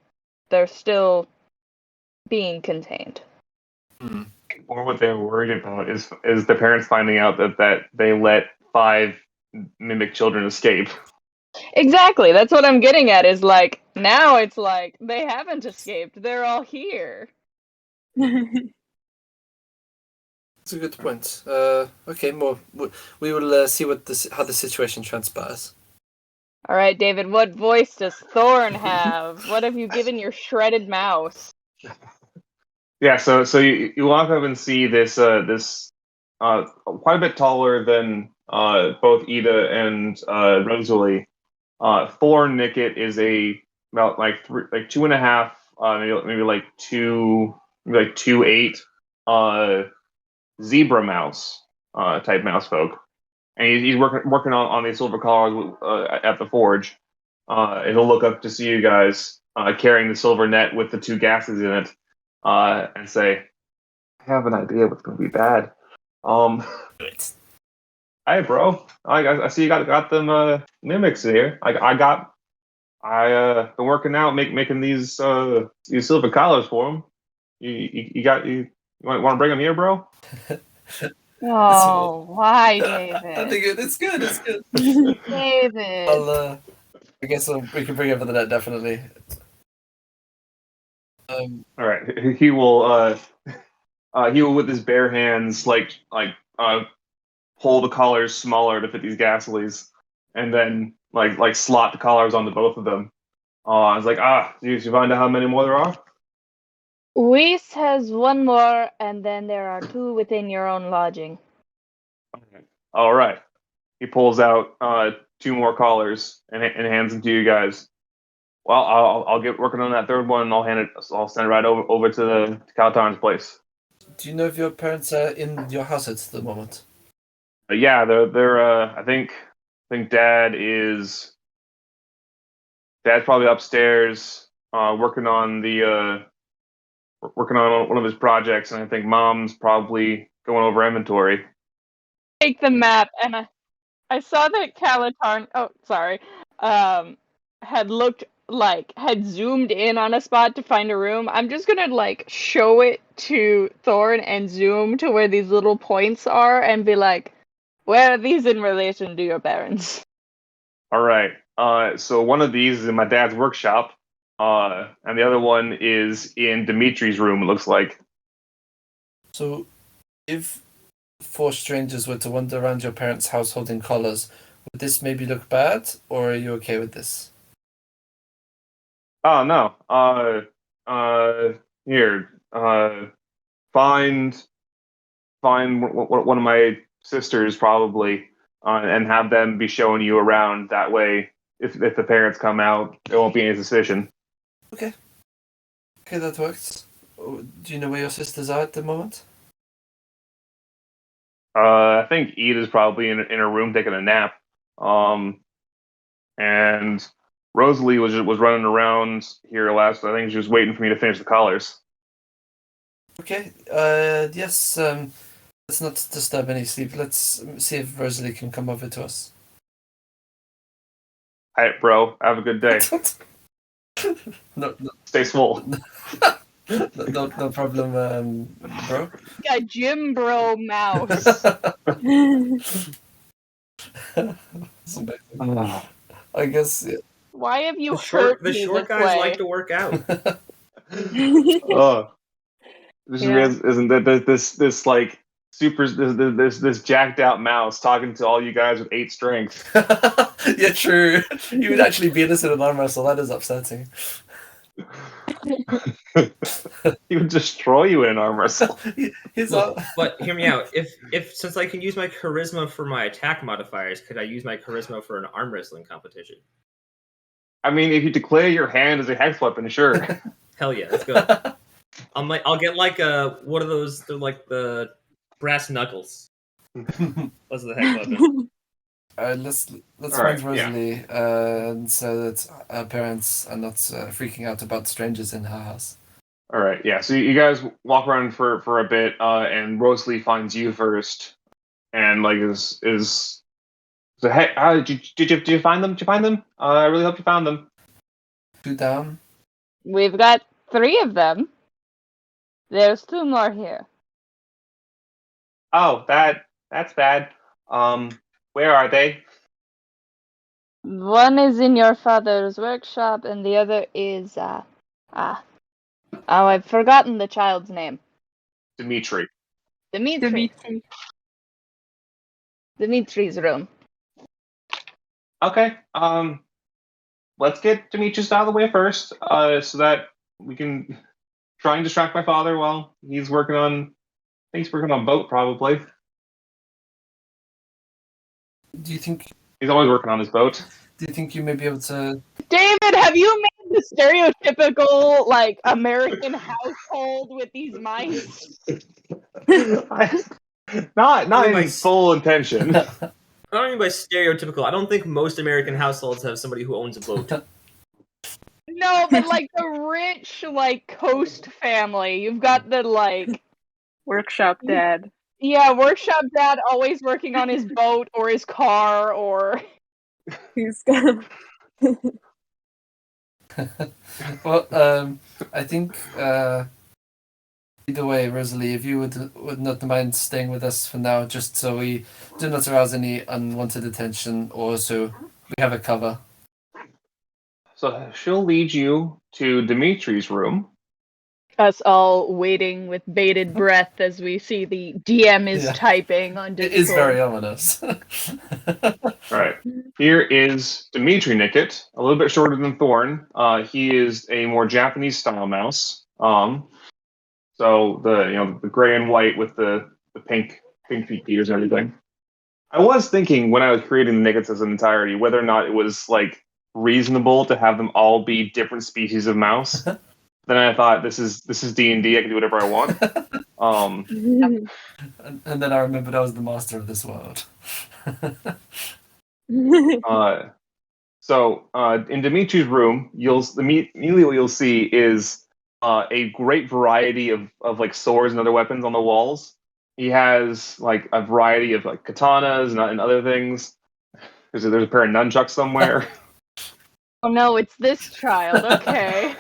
they're still being contained. Or what they're worried about is the parents finding out that they let 5 mimic children escape. Exactly. That's what I'm getting at. Is like now it's like they haven't escaped. They're all here. That's a good point. Okay, we will see how the situation transpires. All right, David. What voice does Thorn have? What have you given your shredded mouse? Yeah, so you walk up and see this quite a bit taller than both Ida and Rosalie. Thorn Nickett is about like 2.5, maybe like 2'8", zebra mouse type mouse folk, and he's working on these silver collars at the forge. And he'll look up to see you guys carrying the silver net with the 2 gases in it, and say, "I have an idea what's going to be bad." Hey, bro. I see you got them mimics here. I've been working out, making these silver collars for them. You want to bring them here, bro? Oh, why, David? I think it's good. It's good. David. I guess we can bring it for the net definitely. All right. He will with his bare hands pull the collars smaller to fit these Ghastlies, and then like slot the collars onto both of them. I was like, did you find out how many more there are? Weiss has one more, and then there are 2 within your own lodging. All right. He pulls out 2 more collars and hands them to you guys. Well, I'll get working on that third one, and I'll send it right over to the Kaltarn's place. Do you know if your parents are in your house at the moment? Yeah, they're I think Dad's probably upstairs working on one of his projects, and I think Mom's probably going over inventory. Take the map, and I saw that Calatarn. Oh, sorry. Had zoomed in on a spot to find a room. I'm just gonna show it to Thorn and zoom to where these little points are, and be like, "Where are these in relation to your parents?" All right. So one of these is in my dad's workshop, and the other one is in Dimitri's room. It looks like. So, if 4 strangers were to wander around your parents' house holding collars, would this maybe look bad, or are you okay with this? Oh no. Here. Find one of my sisters probably, and have them be showing you around. That way, if the parents come out, there won't be any suspicion. Okay, that works. Oh, do you know where your sisters are at the moment? I think Ida's probably in her room taking a nap. And Rosalie was running around here last. I think she was waiting for me to finish the collars. Okay. Yes. Let's not disturb any sleep. Let's see if Rosalie can come over to us. All right, bro. Have a good day. No, Stay swole. no problem, bro. A Jim Bro mouse. I guess. Yeah. Why have you The short hurt me guys this way? like to work out. This Yeah. isn't that this like super this jacked out mouse talking to all you guys with 8 strength. Yeah, true. You would actually beat us in an arm wrestle. That is upsetting. He would destroy you in an arm wrestle. He's Look, but hear me out. If since I can use my charisma for my attack modifiers, could I use my charisma for an arm wrestling competition? I mean, if you declare your hand as a hex weapon, sure. Hell yeah, let's go. I'll get like what are those? They're like the brass knuckles. Those are the hex weapon. Let's All find right, yeah. Rosalie, so that our parents are not freaking out about strangers in her house. All right, yeah. So you guys walk around for a bit, and Rosalie finds you first, and like is so hey, did you find them? Did you find them? I really hope you found them. 2 down. We've got 3 of them. There's 2 more here. Oh, that's bad. Where are they? One is in your father's workshop, and the other is I've forgotten the child's name. Dimitri. Dimitri's room. Okay. Let's get Dimitri's out of the way first, so that we can try and distract my father while he's working on. I think he's working on boat, probably. Do you think He's always working on his boat. you may be able to? David, have you made the stereotypical American household with these mice? Not in My- full intention. I don't mean by stereotypical. I don't think most American households have somebody who owns a boat. No, but the rich coast family. You've got the Workshop dad. yeah, workshop dad always working on his boat or his car or He's got Well, I think either way, Rosalie, if you would not mind staying with us for now, just so we do not arouse any unwanted attention, or so we have a cover. So she'll lead you to Dimitri's room, Us all waiting with bated breath as we see the DM is Yeah. typing on Discord. It is very ominous. All right. Here is Dimitri Nickett, a little bit shorter than Thorn. He is a more Japanese style mouse. So the gray and white with the pink feet ears and everything. I was thinking when I was creating the Nickets as an entirety whether or not it was like reasonable to have them all be different species of mouse. Then I thought this is D&D. I can do whatever I want. And then I remembered I was the master of this world. So in Dimitri's room, immediately what you'll see is a great variety of like swords and other weapons on the walls. He has like a variety of like katanas and other things. There's a pair of nunchucks somewhere. Oh no, it's this child. Okay.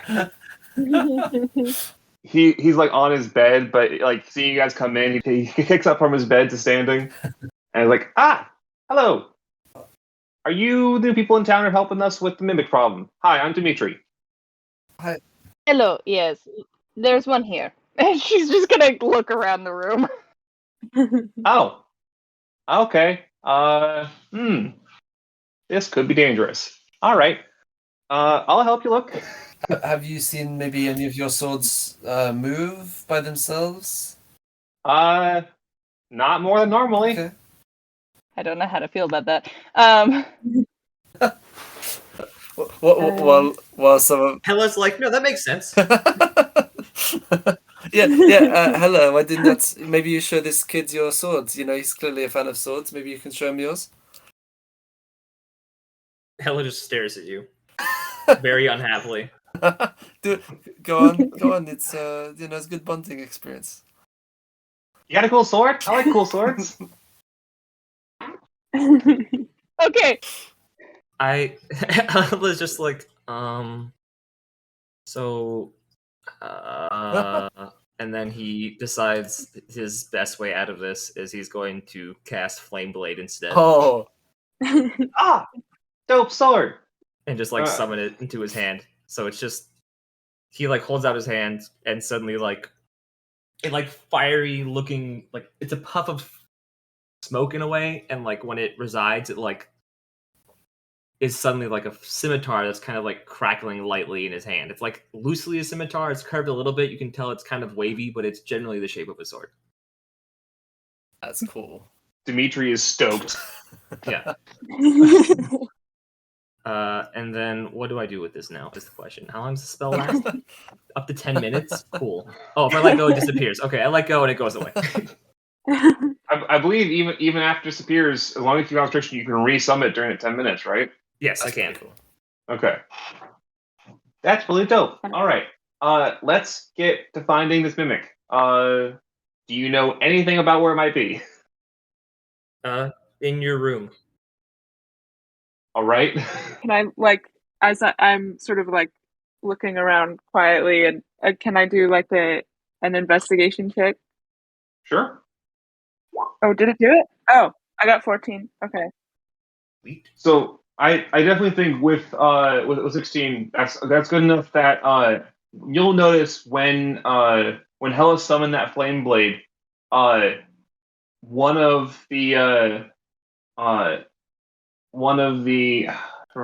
He's like on his bed, but like seeing you guys come in, he kicks up from his bed to standing, and he's like, hello. Are you the people in town who are helping us with the mimic problem? Hi, I'm Dimitri. Hello, yes. There's one here. And she's just gonna look around the room. Oh, okay. This could be dangerous. All right. I'll help you look. Have you seen maybe any of your swords move by themselves? Not more than normally. Okay. I don't know how to feel about that. While some of Hella's like, no, that makes sense. hello. I did not. Maybe you show this kid your swords. You know, he's clearly a fan of swords. Maybe you can show him yours. Hella just stares at you, very unhappily. Go on. It's it's a good bonding experience. You got a cool sword? I like cool swords. Okay. Hella's just like, so, and then he decides his best way out of this is he's going to cast Flame Blade instead. Oh. Dope sword. And just like summon it into his hand. So it's just he like holds out his hand and suddenly like it like fiery looking like it's a puff of smoke in a way, and like when it resides, it like is suddenly like a scimitar that's kind of like crackling lightly in his hand. It's like loosely a scimitar. It's curved a little bit. You can tell it's kind of wavy, but it's generally the shape of a sword. That's cool. Dimitri is stoked. Yeah. And then what do I do with this now? Is the question. How long does the spell last? Up to 10 minutes? Cool. Oh, if I let go, it disappears. Okay, I let go and it goes away. I believe even after it disappears, as long as you have restriction, you can resummon it during the 10 minutes, right? Yes, That's I can. pretty cool. Okay. That's really dope. All right. Let's get to finding this mimic. Do you know anything about where it might be? In your room. All right. Can I as I'm sort of like looking around quietly, and can I do like an investigation check? Sure. Oh, did it do it? Oh, I got 14. Okay. Sweet. So I definitely think with 16, that's good enough that you'll notice when Hella summoned that flame blade, one of the I don't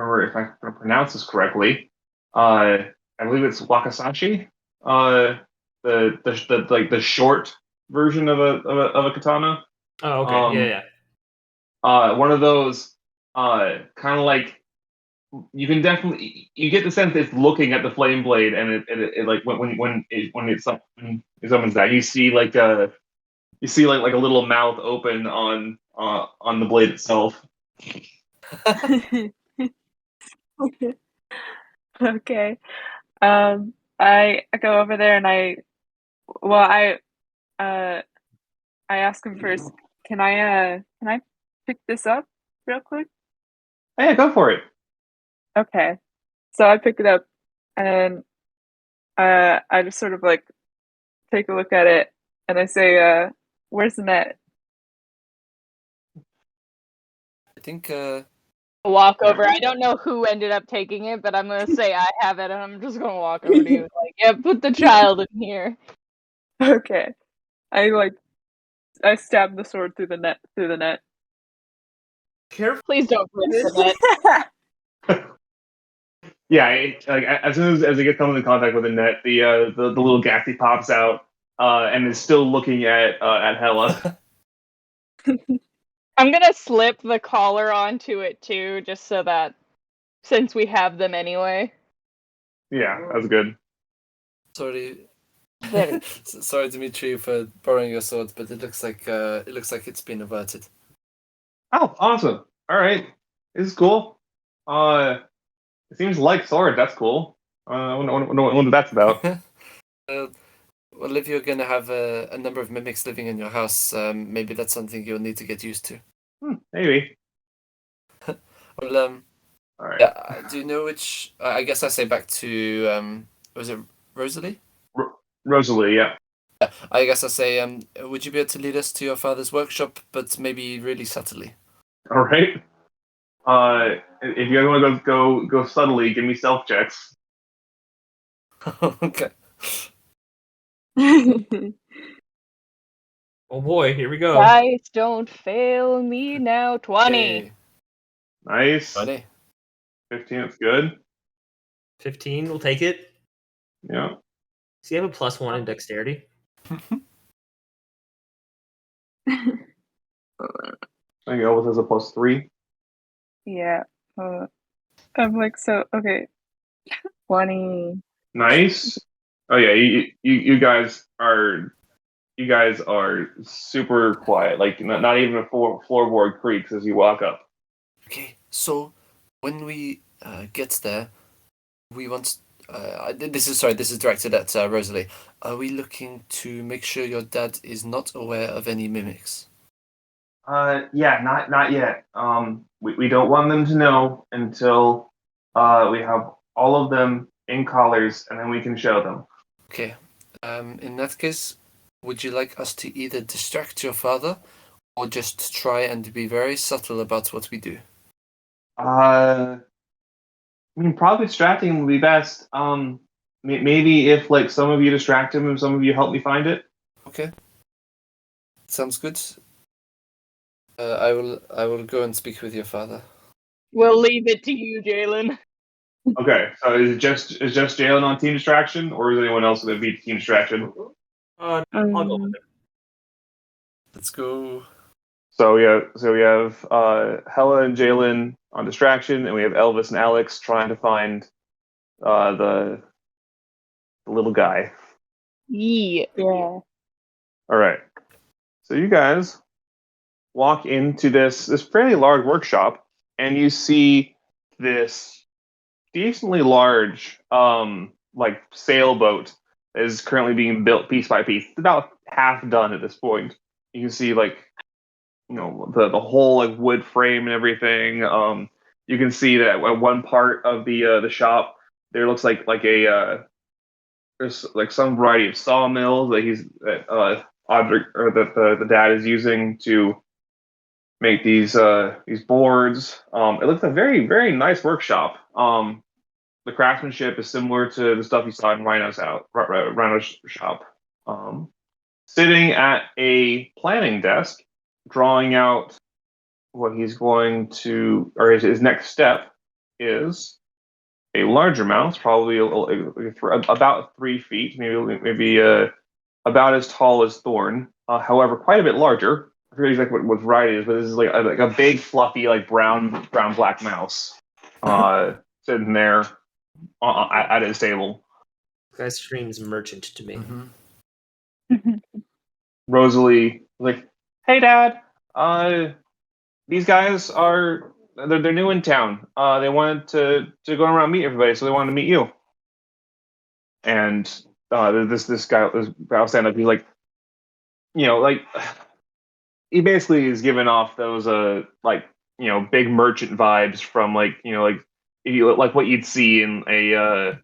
remember if I can pronounce this correctly. I believe it's Wakasashi. The short version of a katana. Oh, okay. Yeah. One of those kind of like you can definitely you get the sense that it's looking at the flame blade, and it like when it summons that you see like a little mouth open on the blade itself. Okay. I go over there and I ask him first, can I pick this up real quick? Yeah, go for it. Okay. So I pick it up and I just sort of like take a look at it and I say, where's the net? I think Walk over. I don't know who ended up taking it, but I'm gonna say I have it, and I'm just gonna walk over to you. Like, yeah, put the child in here. Okay. I stab the sword through the net. Careful. Please don't break the net. Yeah, as soon as it gets come into contact with the net, the little Gatsby pops out and is still looking at Hella. I'm gonna slip the collar onto it too, just so that since we have them anyway. Yeah, that's good. Sorry, Very. sorry, Dimitri, for borrowing your sword, but it looks like it's been averted. Oh, awesome! All right, this is cool. It seems like sword. That's cool. I wonder what that's about. Well, if you're going to have a number of mimics living in your house, maybe that's something you'll need to get used to. Maybe. Well, All right. yeah. Do you know which? I guess I say back to was it Rosalie? Rosalie, yeah. I guess I say, would you be able to lead us to your father's workshop, but maybe really subtly? All right. If you guys want to go subtly, give me stealth checks. Okay. Oh boy, here we go. Dice don't fail me now. 20. Hey, Nice. 20. 15, that's good. 15, we'll take it. Yeah. So you have a +1 in dexterity. I think Elvis has a +3. Yeah. I'm like, so okay. 20. Nice. Oh yeah, you guys are super quiet. Like not even a floorboard creaks as you walk up. Okay, so when we get there, we want. This is directed at Rosalie. Are we looking to make sure your dad is not aware of any mimics? Yeah, not yet. We don't want them to know until we have all of them in collars, and then we can show them. Okay. In that case, would you like us to either distract your father, or just try and be very subtle about what we do? I mean, probably distracting him would be best. Maybe if like some of you distract him and some of you help me find it. Okay. Sounds good. I will go and speak with your father. We'll leave it to you, Jalen. Okay, so is just Jalen on team distraction, or is anyone else going to be team distraction? I'll go with it. Let's go. So we have Hella and Jalen on distraction, and we have Elvis and Alex trying to find the little guy. Yeah. Yeah. All right. So you guys walk into this fairly large workshop, and you see this decently large like sailboat that is currently being built piece by piece. It's about half done at this point. You can see like the whole like wood frame and everything. You can see that at one part of the shop there looks like there's like some variety of sawmills that Audrey or that the dad is using to make these boards. It looks a very very nice workshop. The craftsmanship is similar to the stuff you saw in Rhino's shop. Sitting at a planning desk, drawing out what he's going to, or his next step is a larger mouse, probably about 3 feet, maybe about as tall as Thorn. However, quite a bit larger. I forget exactly what variety it is, but this is like a big, fluffy, like brown black mouse sitting there at his table. This guy screams merchant to me. Rosalie like, "Hey, Dad. These guys they're new in town. They wanted to go around and meet everybody, so they wanted to meet you." And this guy will stand up. He's like, like he basically is giving off those like big merchant vibes from like like if you like what you'd see in a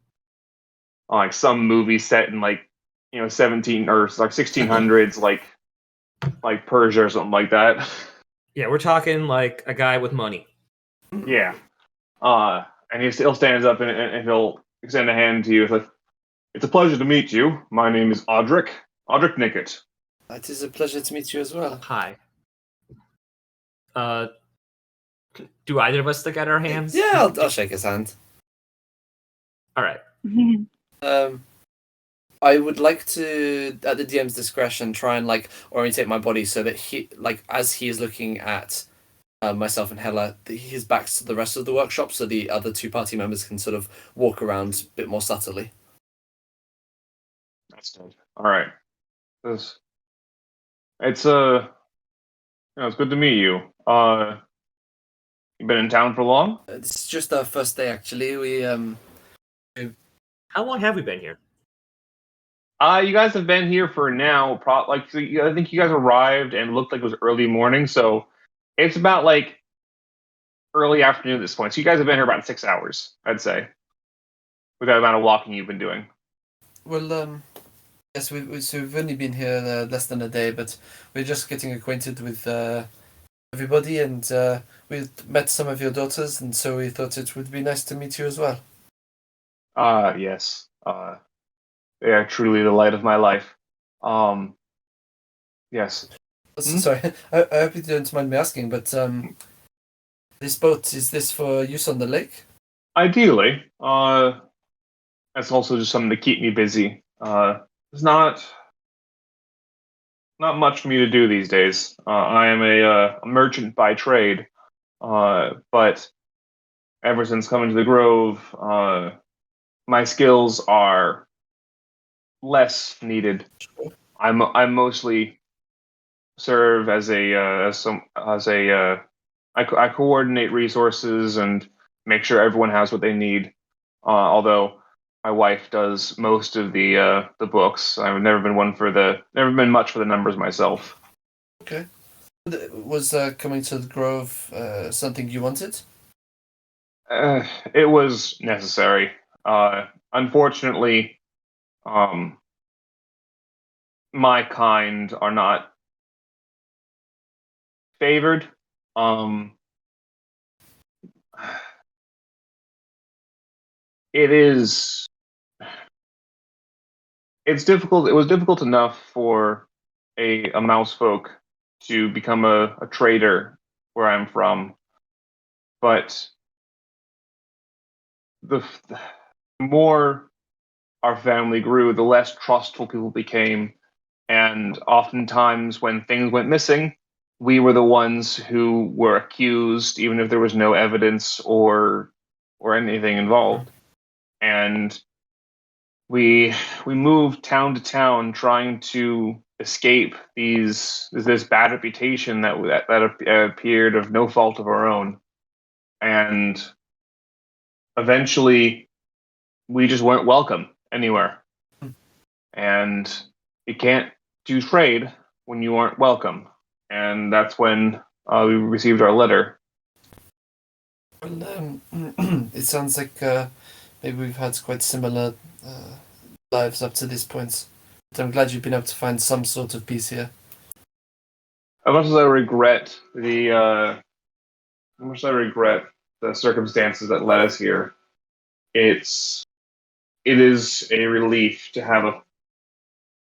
like some movie set in like 17 or like 1600s like Persia or something like that. Yeah, we're talking like a guy with money. Yeah. And he'll stands up and he'll extend a hand to you. It's like, it's a pleasure to meet you. My name is Audric. Audric Nickett. It is a pleasure to meet you as well. Hi. Do either of us stick out our hands? Yeah, I'll shake his hand. All right. I would like to, at the DM's discretion, try and orientate my body so that he, as he is looking at myself and Hella, his back's to the rest of the workshop, so the other two party members can sort of walk around a bit more subtly. That's good. All right. It's it's good to meet you. You been in town for long? It's just our first day, actually. We How long have we been here? You guys have been here for now. I think you guys arrived and looked like it was early morning, so it's about early afternoon at this point. So you guys have been here about 6 hours, I'd say, with that amount of walking you've been doing. well, yes, we've only been here less than a day, but we're just getting acquainted with everybody, and we met some of your daughters, and so we thought it would be nice to meet you as well. Yes. They are truly the light of my life. Yes. Sorry, I hope you don't mind me asking, but this boat, is this for use on the lake? Ideally, that's also just something to keep me busy. There's not much for me to do these days. I am a merchant by trade, but ever since coming to the Grove, my skills are less needed. I'm mostly serve as I coordinate resources and make sure everyone has what they need. Although my wife does most of the books, I've never been much for the numbers myself. Okay. Was coming to the Grove something you wanted? It was necessary. Unfortunately, my kind are not favored. It's difficult. It was difficult enough for a mouse folk to become a trader where I'm from, but the more our family grew, the less trustful people became, and oftentimes when things went missing, we were the ones who were accused, even if there was no evidence or anything involved. And we moved town to town trying to escape this bad reputation that appeared of no fault of our own, and eventually we just weren't welcome anywhere. And you can't do trade when you aren't welcome, and that's when we received our letter. Well, it sounds like maybe we've had quite similar lives up to this point. But I'm glad you've been able to find some sort of peace here. As much as I regret the circumstances that led us here, it is a relief to have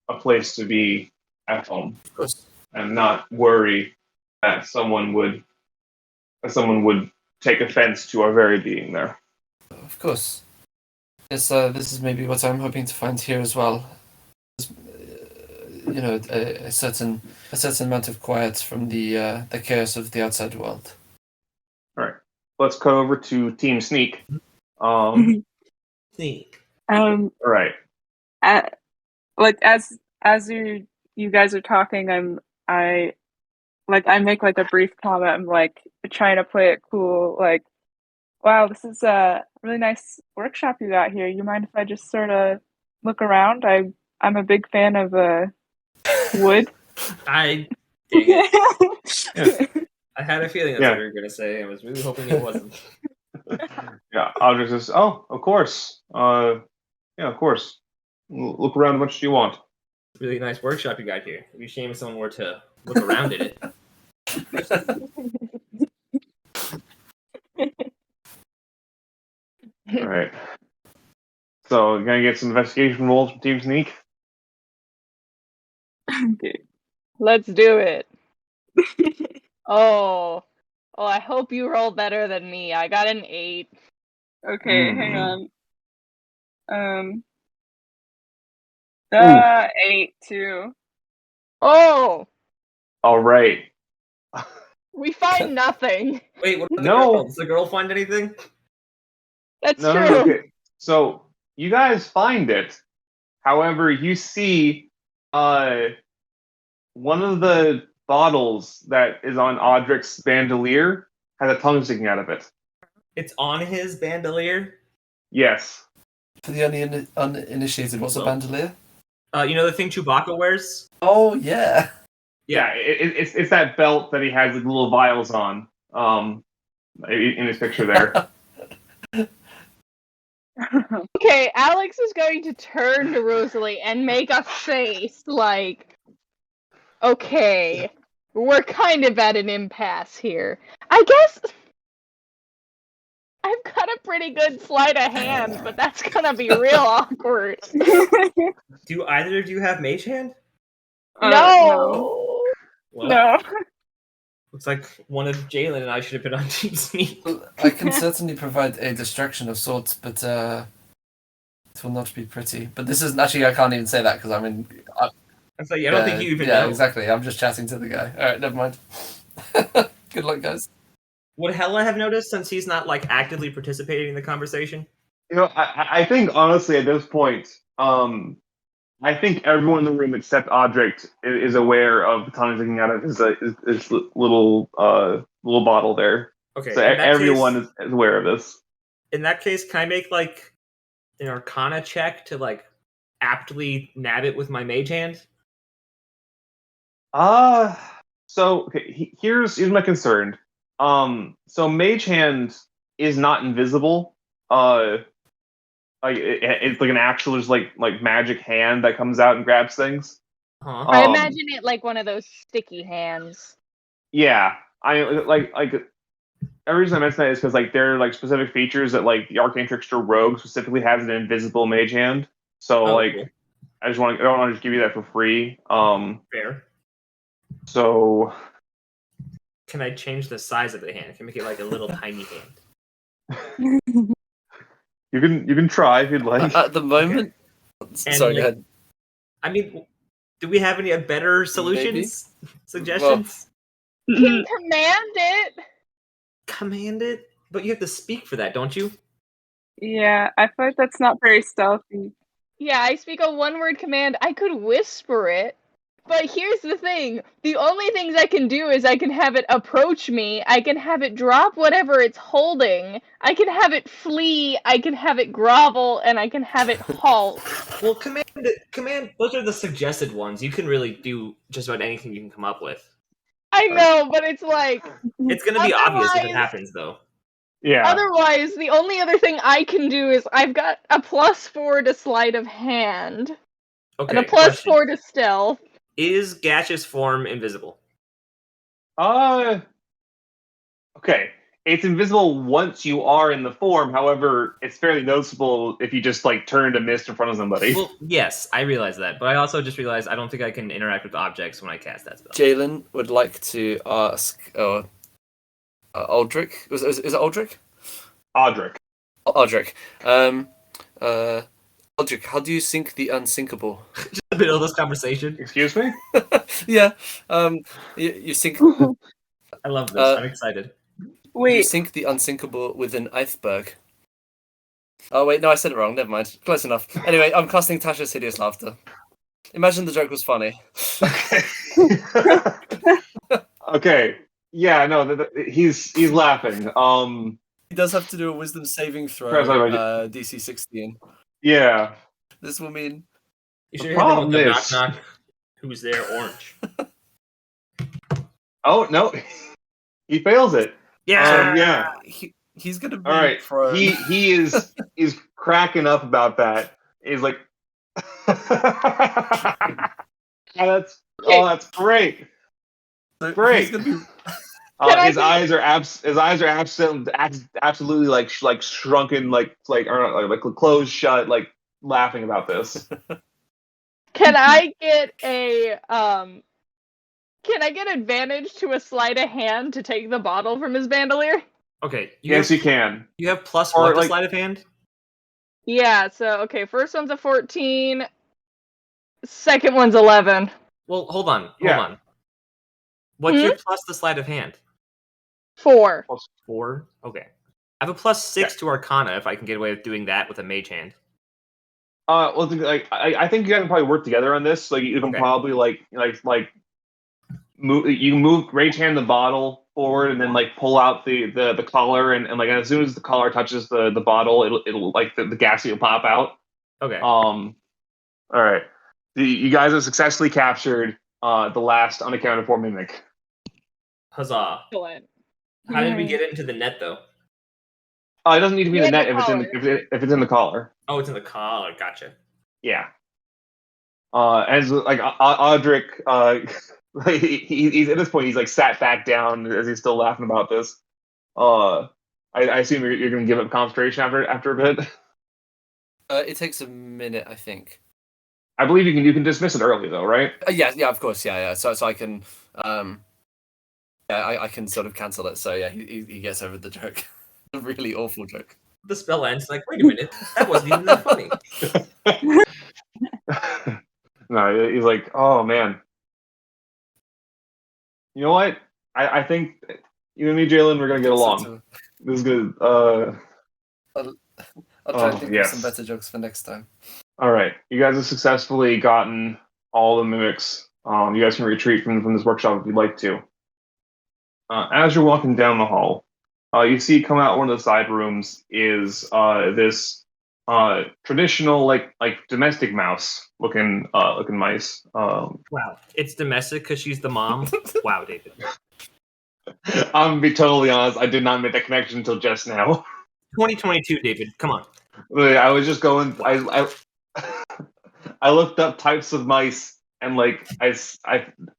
a place to be at home, Of course. and not worry that someone would take offense to our very being there. Of course. Yes, this is maybe what I'm hoping to find here as well. You know, a certain amount of quiet from the chaos of the outside world. All right, let's cut over to Team Sneak. Sneak. All right. As you guys are talking, I make a brief comment. I'm trying to play it cool. Wow, this is a really nice workshop you got here. You mind if I just sort of look around? I'm a big fan of wood. Dang it. I had a feeling that's what you were going to say. I was really hoping it wasn't. Yeah, I'll just of course. Yeah, of course. Look around. How much do you want? Really nice workshop you got here. It'd be a shame if someone were to look around at it. So, gonna get some investigation rolls from Team Sneak. Okay. Let's do it. Oh, I hope you roll better than me. I got an 8. Okay, hang on. Ooh. 8 too. Oh, All right. we find nothing. Wait, what about the No. girl? Does the girl find anything? That's No, true. no, okay. So you guys find it. However, you see, one of the bottles that is on Audric's bandolier has a tongue sticking out of it. It's on his bandolier. Yes. For the uninitiated, what's a Well- bandolier? You know the thing Chewbacca wears? Oh yeah. Yeah, it's that belt that he has like little vials on. In his picture there. Okay, Alex is going to turn to Rosalie and make a face like, okay, we're kind of at an impasse here. I guess I've got a pretty good sleight of hand, but that's gonna be real awkward. Do either of you have Mage Hand? No. Well, No. looks like one of Jalen and I should have been on Team Sneak. I can certainly provide a distraction of sorts, but it will not be pretty. But this isn't actually. I can't even say that because I mean. I don't think you even yeah, know. exactly. I'm just chatting to the guy. All right, never mind. Good luck, guys. Would Hella have noticed since he's not like actively participating in the conversation? You know, I think honestly at this point, I think everyone in the room except Audric is aware of the tongue sticking out of his little bottle there. Okay. So in that everyone case, is aware of this. in that case, can I make like an Arcana check to like aptly nab it with my Mage Hand? So okay, here's my concern. So Mage Hand is not invisible. Like it's like an actual just like magic hand that comes out and grabs things. Huh? I imagine it like one of those sticky hands. Yeah, I like the reason I mention that is because like there are like specific features that like the Arcane Trickster Rogue specifically has an invisible mage hand. So Oh, like cool. I don't want to just give you that for free. Fair. So Can I change the size of the hand? Can I make it like a little tiny hand? you can try if you'd like. At the moment, And, sorry, go like, ahead. I mean, do we have any better solutions? Suggestions? Can command it. Command it? But you have to speak for that, don't you? Yeah, I feel like that's not very stealthy. Yeah, I speak a one-word command. I could whisper it. But here's the thing. The only things I can do is I can have it approach me, I can have it drop whatever it's holding, I can have it flee, I can have it grovel, and I can have it halt. Well, command. Those are the suggested ones. You can really do just about anything you can come up with. I know, but it's like, It's gonna be obvious if it Otherwise- happens, though. Yeah. otherwise, the only other thing I can do is I've got a +4 to sleight of hand, Okay. and a question. +4 to stealth. Is gaseous form invisible? Okay. It's invisible once you are in the form. However, it's fairly noticeable if you just like turn to mist in front of somebody. Well, yes, I realize that, but I also just realized I don't think I can interact with objects when I cast that spell. Jalen would like to ask, Aldrich. Is it Aldrich? Audric. Aldrich. Aldrich, how do you sink the unsinkable? Just in the middle of this conversation. Excuse me? Yeah. You sink. I love this. I'm excited. You Wait, sink the unsinkable with an iceberg. Oh wait, no, I said it wrong. Never mind. Close enough. Anyway, I'm casting Tasha's hideous laughter. Imagine the joke was funny. Okay. Yeah, no, he's laughing. He does have to do a wisdom saving throw. Sorry, sorry, DC 16. yeah. This will mean You The should hear him with problem the knock is- knock. Who's there? Orange. Oh no, he fails it. Yeah. Yeah. he's gonna be All right. prone. He is cracking up about that. He's like, that's great. So great. He's gonna be His eyes are absolutely like shrunken, like closed shut, like laughing about this. Can I get a Can I get advantage to a sleight of hand to take the bottle from his bandolier? Okay. Yes, you can. You have plus Or, what to like- sleight of hand? Yeah. So okay, first one's a 14. Second one's 11. Well, hold on. Yeah. Hold on. What's Hmm? your plus the sleight of hand? 4. 4? Okay. I have a plus 6 to Arcana if I can get away with doing that with a mage hand. Well, like I think you guys can probably work together on this. Like you can Okay. probably like move. You can move rage hand the bottle forward and then like pull out the collar and like as soon as the collar touches the bottle, it'll like the gas will pop out. Okay. All right. You guys have successfully captured the last unaccounted for mimic. Huzzah. Excellent. How did we get it into the net, though? It doesn't need to be in the Yeah, net the if it's in the collar. Oh, it's in the collar. Gotcha. Yeah. As like Audric, he's at this point he's like sat back down as he's still laughing about this. I assume you're going to give up concentration after a bit. It takes a minute, I think. I believe you can dismiss it early though, right? Yeah, of course, yeah. So I can, I can sort of cancel it. So yeah, he gets over the joke, a really awful joke. The spell ends. Like, wait a minute. That wasn't even that funny. No, he's like, oh man. You know what? I think you and me, Jalen, we're gonna get along. This is good. I'll try and think yes. of some better jokes for next time. All right, you guys have successfully gotten all the mimics. You guys can retreat from this workshop if you'd like to. As you're walking down the hall, you see come out one of the side rooms is this traditional like domestic mouse looking mice. Wow. It's domestic because she's the mom. Wow, David. I'm gonna be totally honest. I did not make that connection until just now. 2022, David. Come on. I was just going. I looked up types of mice and like I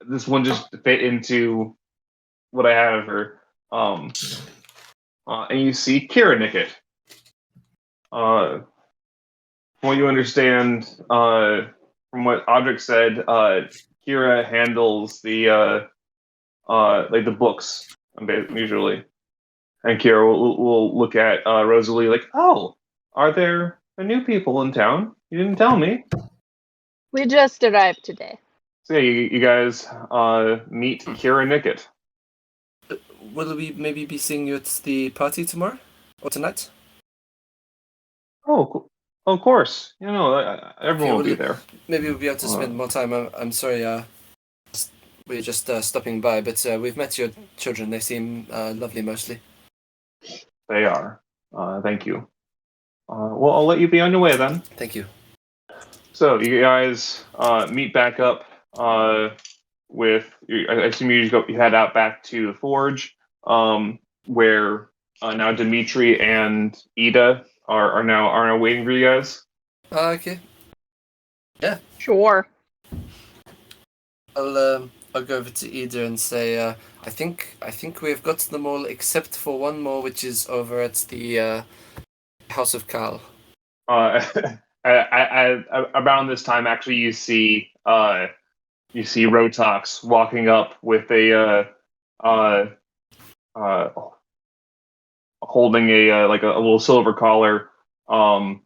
this one just fit into what I have of her. And you see Kira Nickett. From what you understand, from what Audric said, Kira handles the like the books usually, and Kira will look at Rosalie like, "Oh, are there new people in town? You didn't tell me." We just arrived today. So yeah, you guys meet Kira Nickett. Will we maybe be seeing you at the party tomorrow or tonight? Oh, of course. You know, everyone will be well, there. Maybe we'll be able to spend more time. I'm sorry, we're just stopping by, but we've met your children. They seem lovely mostly. They are. Thank you. Well, I'll let you be on your way then. Thank you. So you guys meet back up with. I assume you head out back to the forge, where now Dimitri and Ida are now waiting for you guys. Okay. Yeah. Sure. I'll go over to Ida and say I think we've got them all except for one more, which is over at the House of Carl. Around this time, actually, you see Rotox walking up with a holding a like a little silver collar, with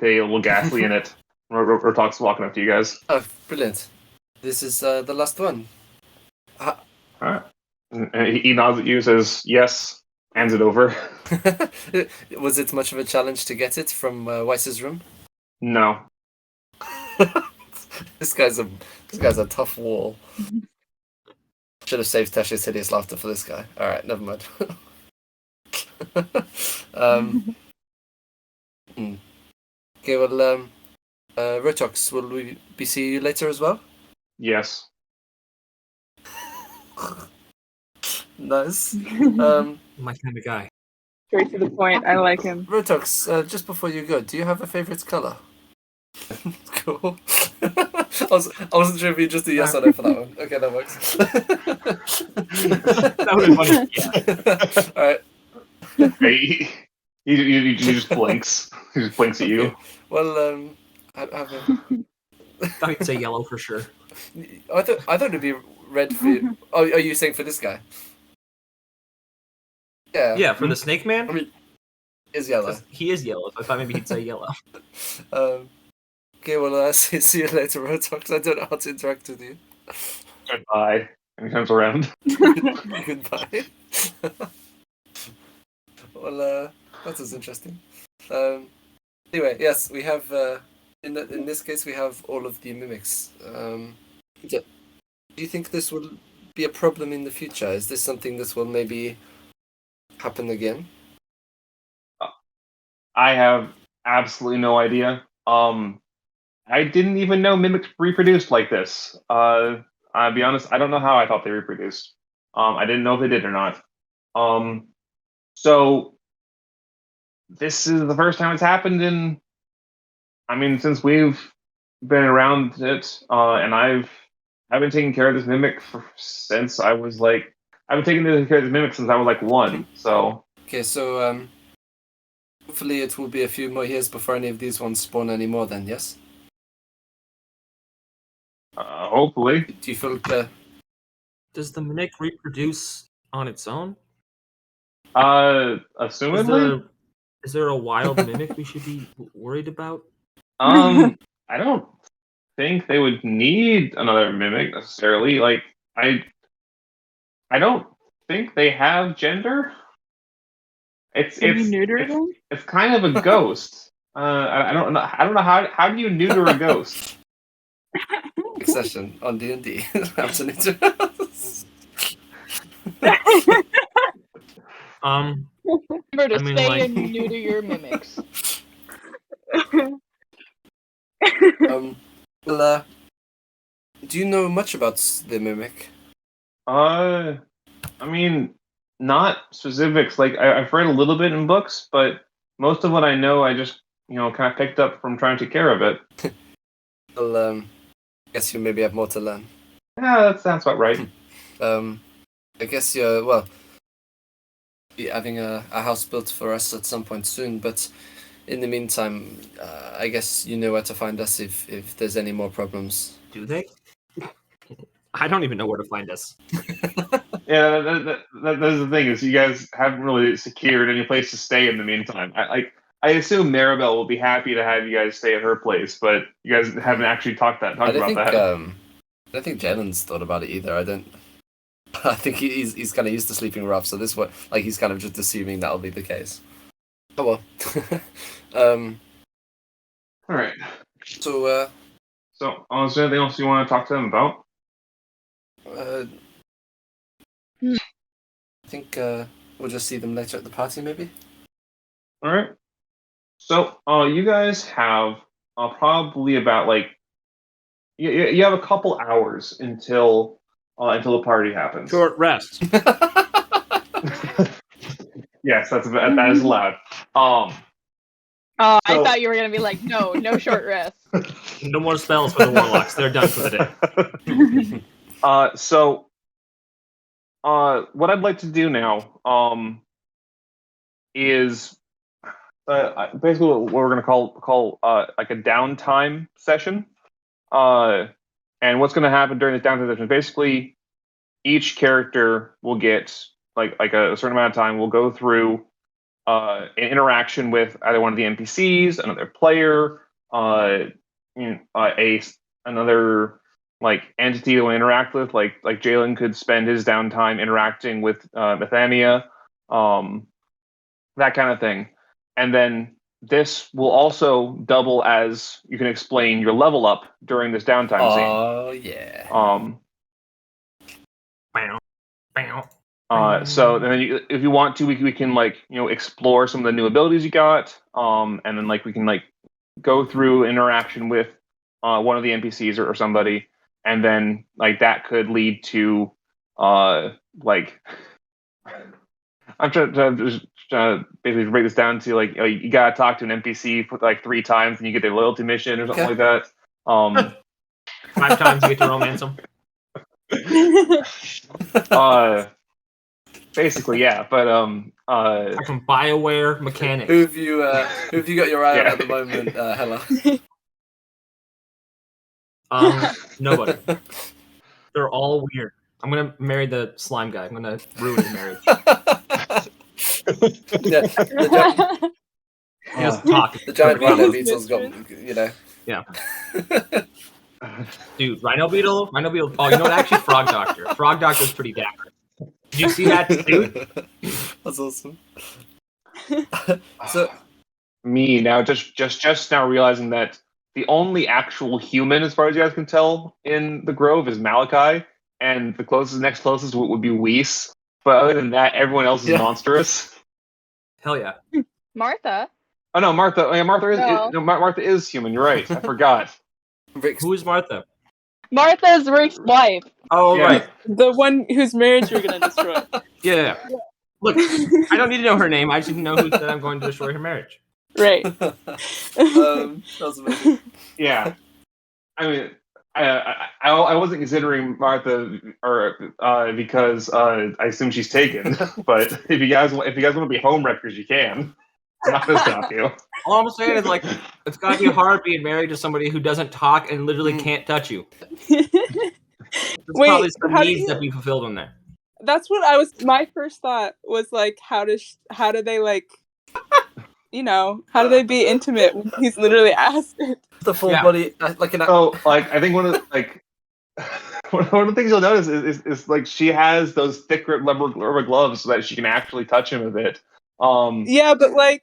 a little ghastly in it. Rotox walking up to you guys. Oh, brilliant! This is the last one. All right. And he nods at you, says yes, hands it over. Was it much of a challenge to get it from Weiss's room? No. This guy's a tough wall. Should have saved Tasha's hideous laughter for this guy. All right, never mind. Okay, well, Rotox, will we be seeing you later as well? Yes. Nice. My kind of guy. Straight to the point. I like him. Rotox, just before you go, do you have a favorite color? Cool. I wasn't sure if you just do yes or no for that one. Okay, that works. That would have been funny. Yeah. All right. He just blinks. He just blinks at you. Okay. Well, have a. I thought he'd say yellow for sure. I thought it'd be red for. Oh, are you saying for this guy? Yeah. Yeah, for the snake man, I mean, is yellow. he is yellow. So I thought maybe he'd say yellow. Okay, well, see you later, Rotox. I don't know how to interact with you. Goodbye. And he turns around. Goodbye. Well, that was interesting. Anyway, yes, we have. In this case, we have all of the mimics. Do you think this will be a problem in the future? Is this something that will maybe happen again? I have absolutely no idea. I didn't even know mimics reproduced like this. I'll be honest, I don't know how I thought they reproduced. I didn't know if they did or not. So this is the first time it's happened since we've been around it, and I've been taking care of this mimic since I was like, I've been taking care of this mimic since I was like 1. So Okay, so hopefully it will be a few more years before any of these ones spawn anymore. Then, yes. hopefully, Do you feel Does the mimic reproduce on its own? assumedly, Is there a wild mimic we should be worried about? I don't think they would need another mimic necessarily. Like I don't think they have gender. Can you neuter them? It's kind of a ghost. I don't know. I don't know how do you neuter a ghost? session on D&D? Absolutely. Remember to I mean, stay like- and neuter your mimics. Well, do you know much about the mimic? I mean, not specifics. Like I've read a little bit in books, but most of what I know, I just kind of picked up from trying to take care of it. Well, I guess you maybe have more to learn. Yeah, that sounds about right. I guess you're be having a house built for us at some point soon, but in the meantime, I guess you know where to find us if there's any more problems. Do they? I don't even know where to find us. Yeah, that's the thing is you guys haven't really secured any place to stay in the meantime. I assume Maribel will be happy to have you guys stay at her place, but you guys haven't actually talked about that. I don't think Jalen's thought about it either. I think he's kind of used to sleeping rough, so this one, like, he's kind of just assuming that'll be the case. Oh well. All right. So is there anything else you want to talk to them about? I think we'll just see them later at the party, maybe. All right. So, you guys have probably about you have a couple hours until the party happens. Short rest. Yes, that is allowed. Oh, I So- thought you were gonna be like, no short rest. No more spells for the warlocks. They're done for the day. What I'd like to do now is basically what we're going to call like a downtime session. And what's going to happen during this downtime session is basically each character will get like a certain amount of time. We'll go through an interaction with either one of the NPCs, another player, another like entity to interact with. Like Jalen could spend his downtime interacting with Nathania, that kind of thing. And then this will also double as you can explain your level up during this downtime scene. Oh yeah. So then if you want to, we can explore some of the new abilities you got, and then we can go through interaction with one of the NPCs or somebody, and then that could lead to I'm trying to basically break this down to you gotta talk to an NPC 3 times and you get their loyalty mission or something like that. 5 times you get to romance them. Basically, yeah. But Like from BioWare mechanics. Who have you got your eye on Yeah. at the moment, Hella? Nobody. They're all weird. I'm gonna marry the slime guy. I'm gonna ruin his marriage. Yeah, He doesn't talk. the giant Perfect. rhino His beetle's got, you know. Yeah. Dude, Rhino Beetle. Oh, you know what? Actually, Frog Doctor. Frog Doctor's pretty dapper. Did you see that, dude? That's awesome. So me now, just now realizing that the only actual human, as far as you guys can tell, in the Grove is Malachi, and the next closest would be Weiss. But other than that, everyone else is Yeah. monstrous. Hell yeah. Martha. Oh no, Martha! Oh, yeah, Martha is No. Martha is human. You're right. I forgot. Rick's Who is Martha? Martha's Rick's wife. Oh, Yeah. right. The one whose marriage you're gonna destroy. Yeah. Look, I don't need to know her name. I just need to know who said I'm going to destroy her marriage. Right. that was amazing. Yeah, I mean, I wasn't considering Martha, or because I assume she's taken. But if you guys want to be home wreckers, you can. I'm not gonna stop you. All I'm saying is, like, it's gotta be hard being married to somebody who doesn't talk and literally can't touch you. There's Wait, probably some how do needs you- that be fulfilled in there. That's what I was. My first thought was like, how do they like, how do they be intimate when he's literally asked it? The full Yeah. body, like an. So, like, I think one of the things you'll notice is like she has those thick rubber gloves so that she can actually touch him a bit. Yeah, but like,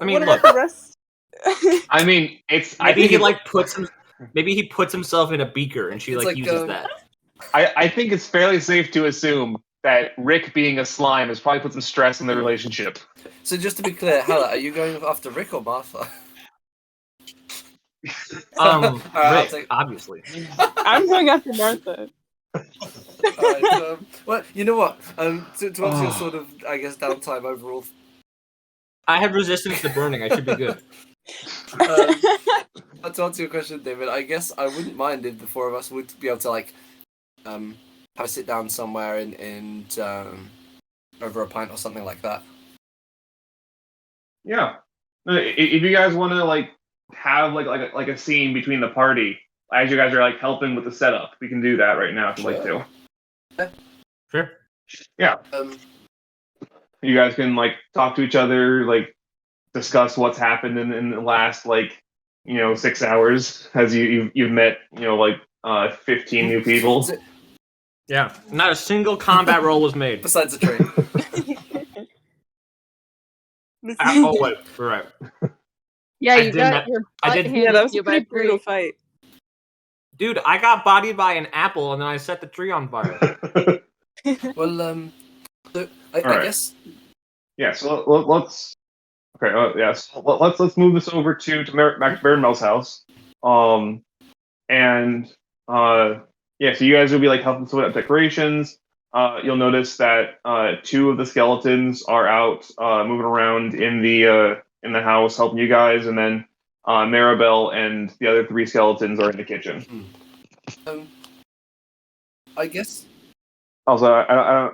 I mean, what look. about the rest? I mean, Maybe he puts himself in a beaker and she It's like, uses that. I think it's fairly safe to assume that Rick being a slime has probably put some stress in the relationship. So just to be clear, Hella, are you going after Rick or Martha? I'll Rick, take- obviously. I'm going after Martha. Alright, well, you know what? To answer your sort of, I guess, downtime overall. I have resistance to burning. I should be good. To answer your question, David, I guess I wouldn't mind if the four of us would be able to like, have a sit down somewhere and over a pint or something like that. Yeah, if you guys want to like have like a scene between the party as you guys are like helping with the setup, we can do that right now if you'd like to. Sure. Yeah, you guys can like talk to each other, like discuss what's happened in the last 6 hours as you've met 15 new people. Yeah. Not a single combat roll was made. Besides the tree. Oh wait, you're right. Yeah, I you did got not- your I butt did- handed Yeah, that was to you a by pretty three. brutal fight. Dude, I got bodied by an apple and then I set the tree on fire. Well, so I Alright. guess. Yeah, so let's. Okay, yes. Let's move this over to Baron house. Yeah, so you guys will be like helping split up decorations. You'll notice that two of the skeletons are out moving around in the house helping you guys, and then Maribel and the other three skeletons are in the kitchen. I guess. Also, I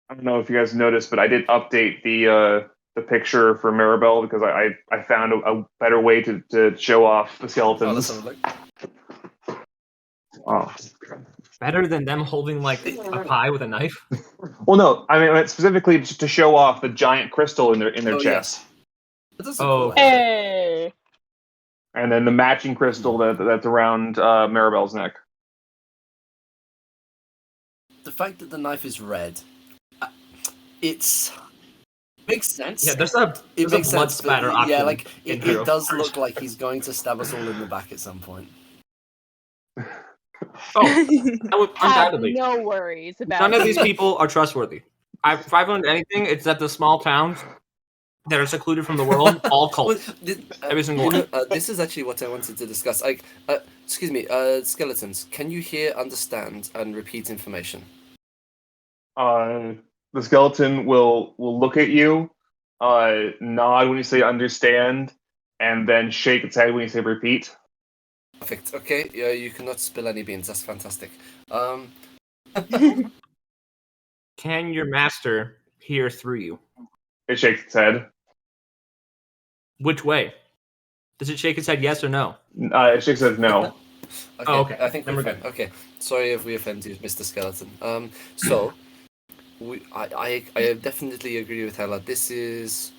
don't know if you guys noticed, but I did update the picture for Maribel because I found a better way to show off the Oh, let's skeletons. have a look. Oh. Better than them holding like a pie with a knife. Well, no, I mean specifically to show off the giant crystal in their Oh, chest, That does look Oh. cool, actually. Hey. and then the matching crystal that's around Maribel's neck. The fact that the knife is red, it's makes sense. Yeah, there's a It blood makes sense, but spatter yeah, option like in it Hero. does look like he's going to stab us all in the back at some point. Oh, that would Have undoubtedly. no worries about None of it. these people are trustworthy. If I've learned anything, it's that the small towns that are secluded from the world, all Well, cults. Every single one. This is actually what I wanted to discuss. Like, excuse me, skeletons. Can you hear, understand, and repeat information? The skeleton will look at you, nod when you say understand, and then shake its head when you say repeat. Perfect. Okay. Yeah, you cannot spill any beans. That's fantastic. Can Can your master hear through you? It shakes its head. Which way? Does it shake its head yes or no? It shakes its head no. Okay, Oh, okay. I think Then we're we're fine. Okay, sorry if we offend you, Mr. Skeleton. So I definitely agree with Hella. This is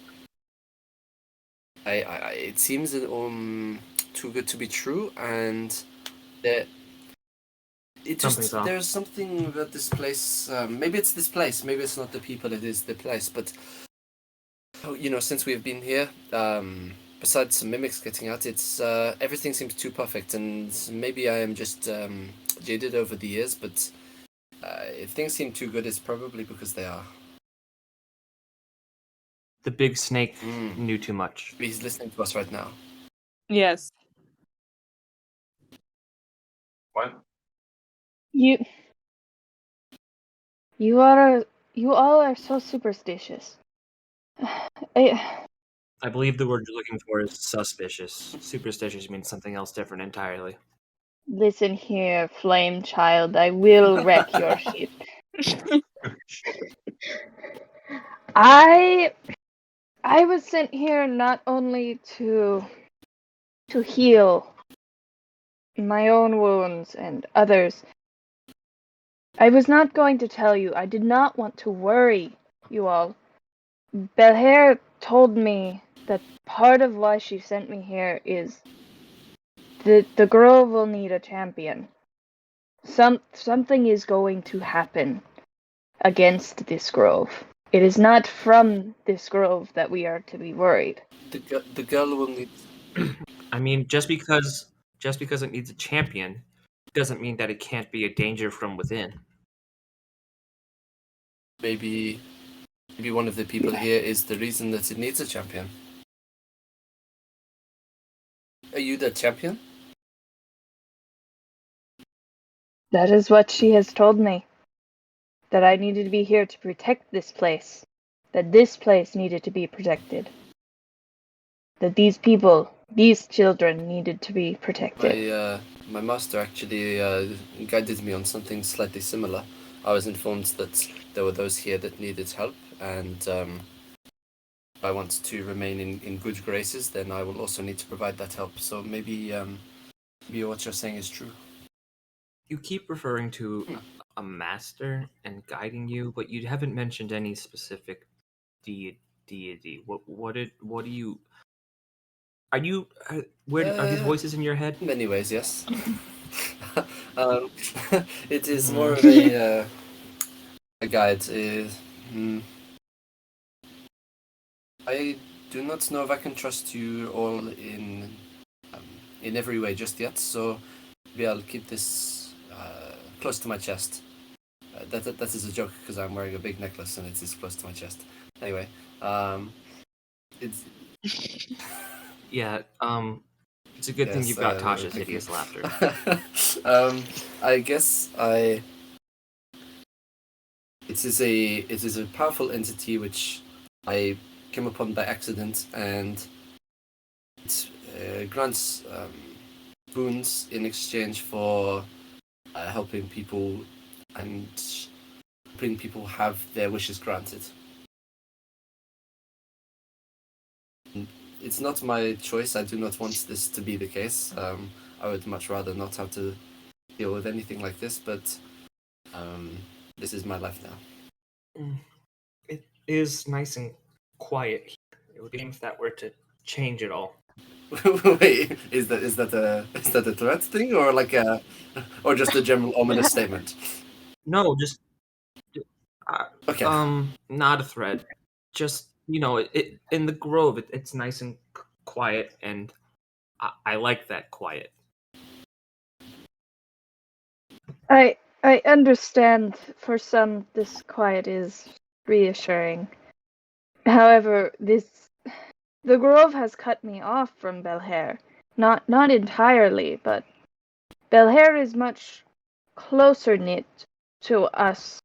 it seems too good to be true, and that Something's off. there's something about this place. Maybe it's this place. Maybe it's not the people. It is the place. But since we've been here, besides some mimics getting out, it's everything seems too perfect. And maybe I am just jaded over the years, but if things seem too good, it's probably because they are. The big snake knew too much. He's listening to us right now. Yes. What? You all are so superstitious. I believe the word you're looking for is suspicious. Superstitious means something else different entirely. Listen here, flame child, I will wreck your ship. I was sent here not only to heal my own wounds and others. I was not going to tell you. I did not want to worry you all. Belhair told me that part of why she sent me here is the girl will need a champion. Something is going to happen against this grove. It is not from this grove that we are to be worried. The girl will need. I mean, just because it needs a champion doesn't mean that it can't be a danger from within. Maybe one of the people here is the reason that it needs a champion. Are you the champion? That is what she has told me. That I needed to be here to protect this place. That this place needed to be protected. That these people, these children needed to be protected. My master actually guided me on something slightly similar. I was informed that there were those here that needed help, and if I want to remain in good graces, then I will also need to provide that help. So maybe what you're saying is true. You keep referring to a master and guiding you, but you haven't mentioned any specific deity. What do you? Are you? Where are these voices in your head? In many ways, yes. It is more of a guide. I do not know if I can trust you all in every way just yet. So maybe I'll keep this close to my chest. That is a joke because I'm wearing a big necklace and it is close to my chest. Anyway, it's. Yeah, it's a good thing Yes, you've got Tasha's thank you. hideous laughter. I guess it is a powerful entity which I came upon by accident, and it grants boons in exchange for helping people and helping people have their wishes granted. It's not my choice. I do not want this to be the case. I would much rather not have to deal with anything like this, but this is my life now. It is nice and quiet here. It would be if that were to change it all. Wait, is that a threat thing or or just a general ominous statement? No, just Okay. not a threat. Just it in the grove. It's nice and quiet, and I like that quiet. I understand for some this quiet is reassuring. However, the grove has cut me off from Belhair. Not entirely, but Belhair is much closer knit to us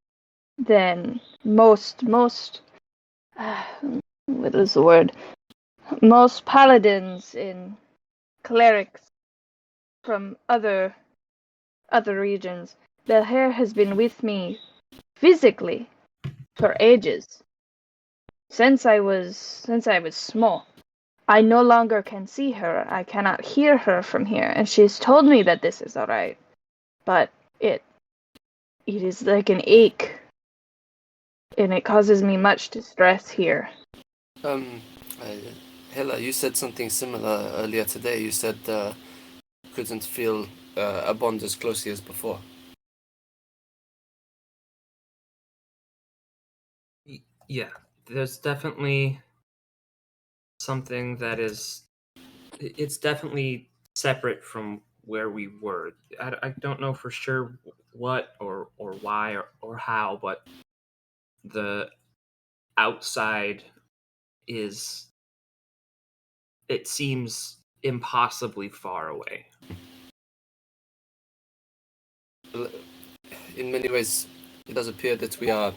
than most what is the word? Most paladins and clerics from other regions. Belhair has been with me physically for ages. Since I was small. I no longer can see her. I cannot hear her from here, and she's told me that this is alright. But it is like an ache, and it causes me much distress here. Hela, you said something similar earlier today. You said you couldn't feel a bond as closely as before. Yeah, there's definitely something that is. It's definitely separate from where we were. I don't know for sure what or why or how, but the outside is. It seems impossibly far away. In many ways, it does appear that we are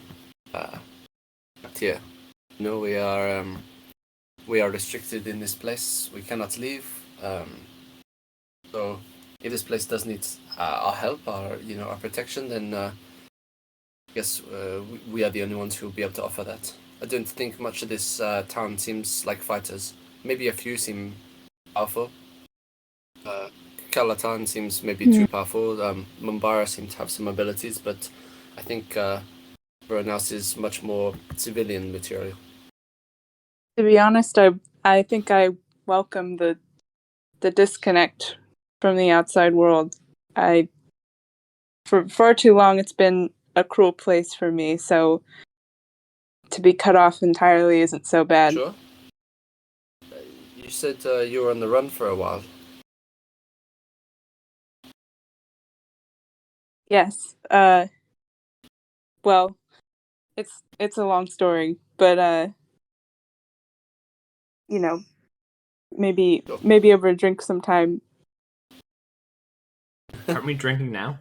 trapped here. You know, we are restricted in this place. We cannot leave. So, if this place does need our help, our protection, then I guess we are the only ones who will be able to offer that. I don't think much of this town seems like fighters. Maybe a few seem powerful. Kalatan seems maybe too powerful. Mumbara seems to have some abilities, but I think everyone else is much more civilian material. To be honest, I think I welcome the disconnect from the outside world. For far too long, it's been a cruel place for me, so to be cut off entirely isn't so bad. Sure. You said you were on the run for a while. Yes. Well, it's a long story, but maybe over a drink sometime. Aren't we drinking now?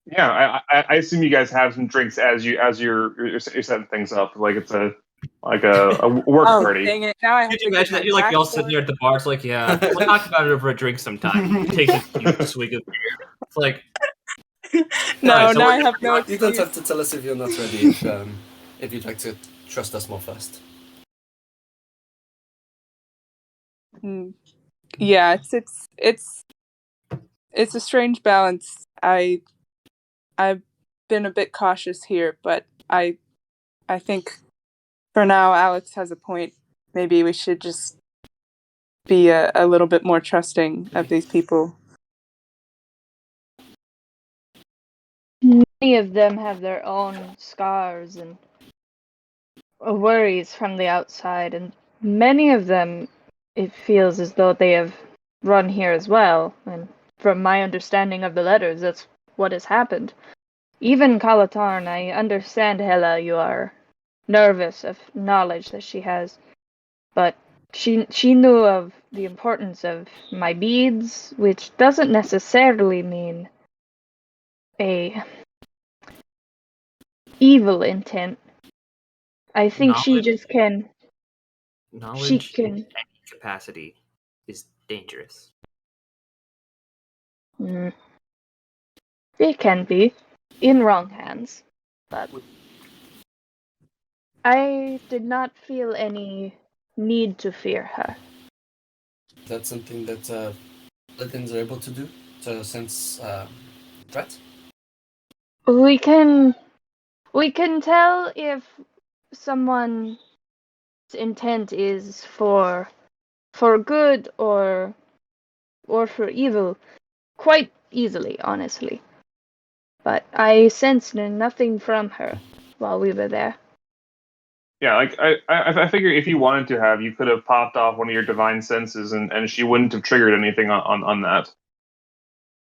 Yeah, I assume you guys have some drinks as you're setting things up, like it's a work party. Dang it! Now I have Could to you imagine that you're like all sitting there at the bar? It's like, yeah, we'll talk about it over a drink sometime. Take a huge swig of beer. It's like, No, Alright, so now we're I have no You don't excuse. have to tell us if you're not ready. If you'd like to trust us more first. Yeah, it's a strange balance. I've been a bit cautious here, but I think for now Alex has a point. Maybe we should just be a little bit more trusting of these people. Many of them have their own scars and worries from the outside, and many of them, it feels as though they have run here as well. And from my understanding of the letters, that's what has happened. Even Kalatarn, I understand, Hela, you are nervous of knowledge that she has, but she knew of the importance of my beads, which doesn't necessarily mean a evil intent. I think she Knowledge- just can. She knowledge can. in any capacity is dangerous. It can be in wrong hands, but I did not feel any need to fear her. Is that something that Paladins are able to do to sense threat? We can tell if someone's intent is for good or for evil quite easily, honestly. But I sensed nothing from her while we were there. Yeah, like I figure if you wanted to have, you could have popped off one of your divine senses, and she wouldn't have triggered anything on that.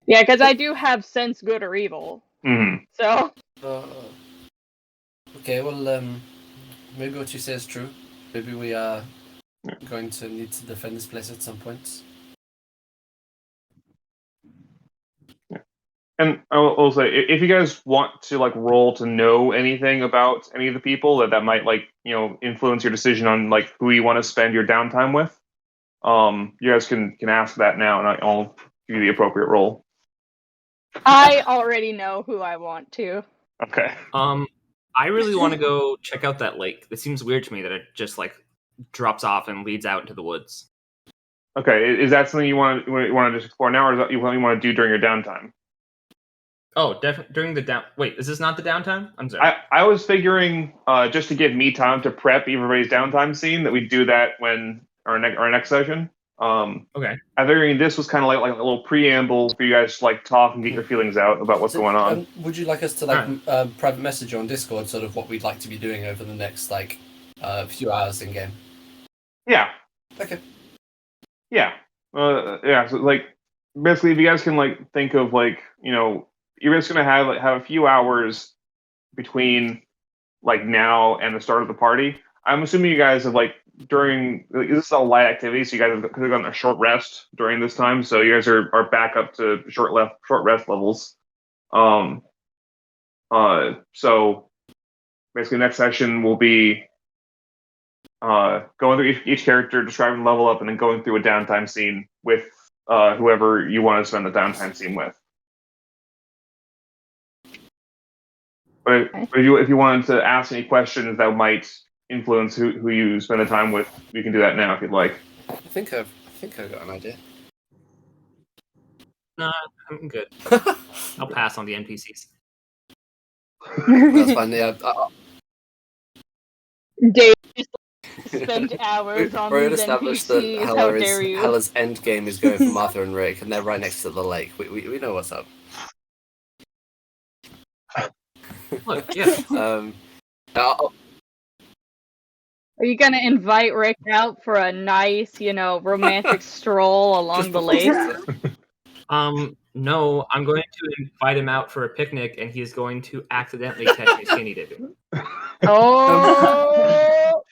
Yeah, because I do have sense good or evil. Mm-hmm. So Okay, well, maybe what you say is true. Maybe we are going to need to defend this place at some point. And I'll say, if you guys want to like roll to know anything about any of the people that might influence your decision on like who you want to spend your downtime with, you guys can ask that now, and I'll give you the appropriate roll. I already know who I want to. Okay. I really want to go check out that lake. It seems weird to me that it just like drops off and leads out into the woods. Okay, is that something you want to just explore now, or is that you want to do during your downtime? Oh, definitely during the down. Wait, is this not the downtime? I'm sorry. I was figuring just to give me time to prep everybody's downtime scene that we do that when our next session. Okay. I'm figuring this was kind of like a little preamble for you guys to like talk and get your feelings out about what's going on. Would you like us to private message on Discord sort of what we'd like to be doing over the next few hours in game? Yeah. Okay. Yeah. Yeah. So like basically, if you guys can like think of like you're just gonna have a few hours between like now and the start of the party. I'm assuming you guys have like this is a light activity, so you guys have gotten a short rest during this time, so you guys are back up to short rest levels. So basically, next session will be going through each character, describing level up, and then going through a downtime scene with whoever you want to spend the downtime scene with. But if you wanted to ask any questions that might influence who you spend the time with, you can do that now if you'd like. I think I've got an idea. No, I'm good. I'll pass on the NPCs. That's fine. Yeah. Dave just spent hours on We're these established NPCs. that How dare you? Hella's end game is going for Martha and Rick, and they're right next to the lake. We know what's up. Look, yeah. Are you gonna invite Rick out for a nice, romantic stroll along the lake? No, I'm going to invite him out for a picnic, and he's going to accidentally catch me skinny dipping. Oh!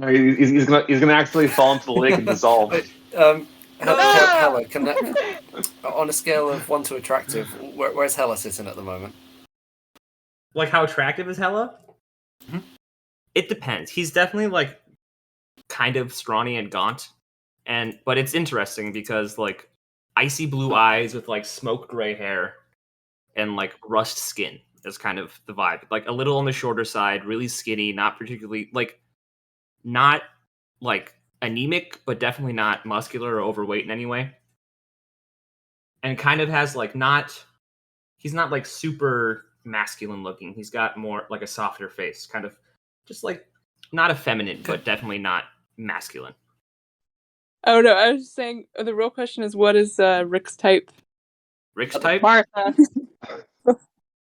He's gonna actually fall into the lake and dissolve. Hella, can that, on a scale of 1 to attractive, where's Hella sitting at the moment? Like, how attractive is Hella? Mm-hmm. It depends. He's definitely like kind of scrawny and gaunt, but it's interesting because like icy blue eyes with like smoke gray hair and like rust skin is kind of the vibe. Like a little on the shorter side, really skinny, not particularly not like anemic, but definitely not muscular or overweight in any way. And kind of has like he's not like super masculine looking. He's got more like a softer face, kind of just like not effeminate, but definitely not masculine. Oh no, I was just saying the real question is what is Rick's type? Rick's type? Martha.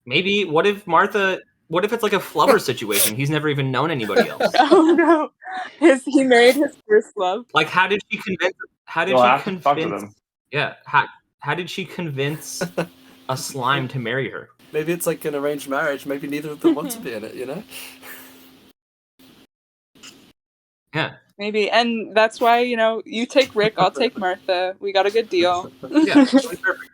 Maybe what if it's like a flubber situation? He's never even known anybody else. Oh no. He married his first love? Like how did she convince Talk to them. Yeah, how did she convince a slime to marry her? Maybe it's like an arranged marriage. Maybe neither of them want to be in it, you know? Yeah. Maybe. And that's why, you take Rick, I'll take Martha. We got a good deal. Yeah, totally perfect.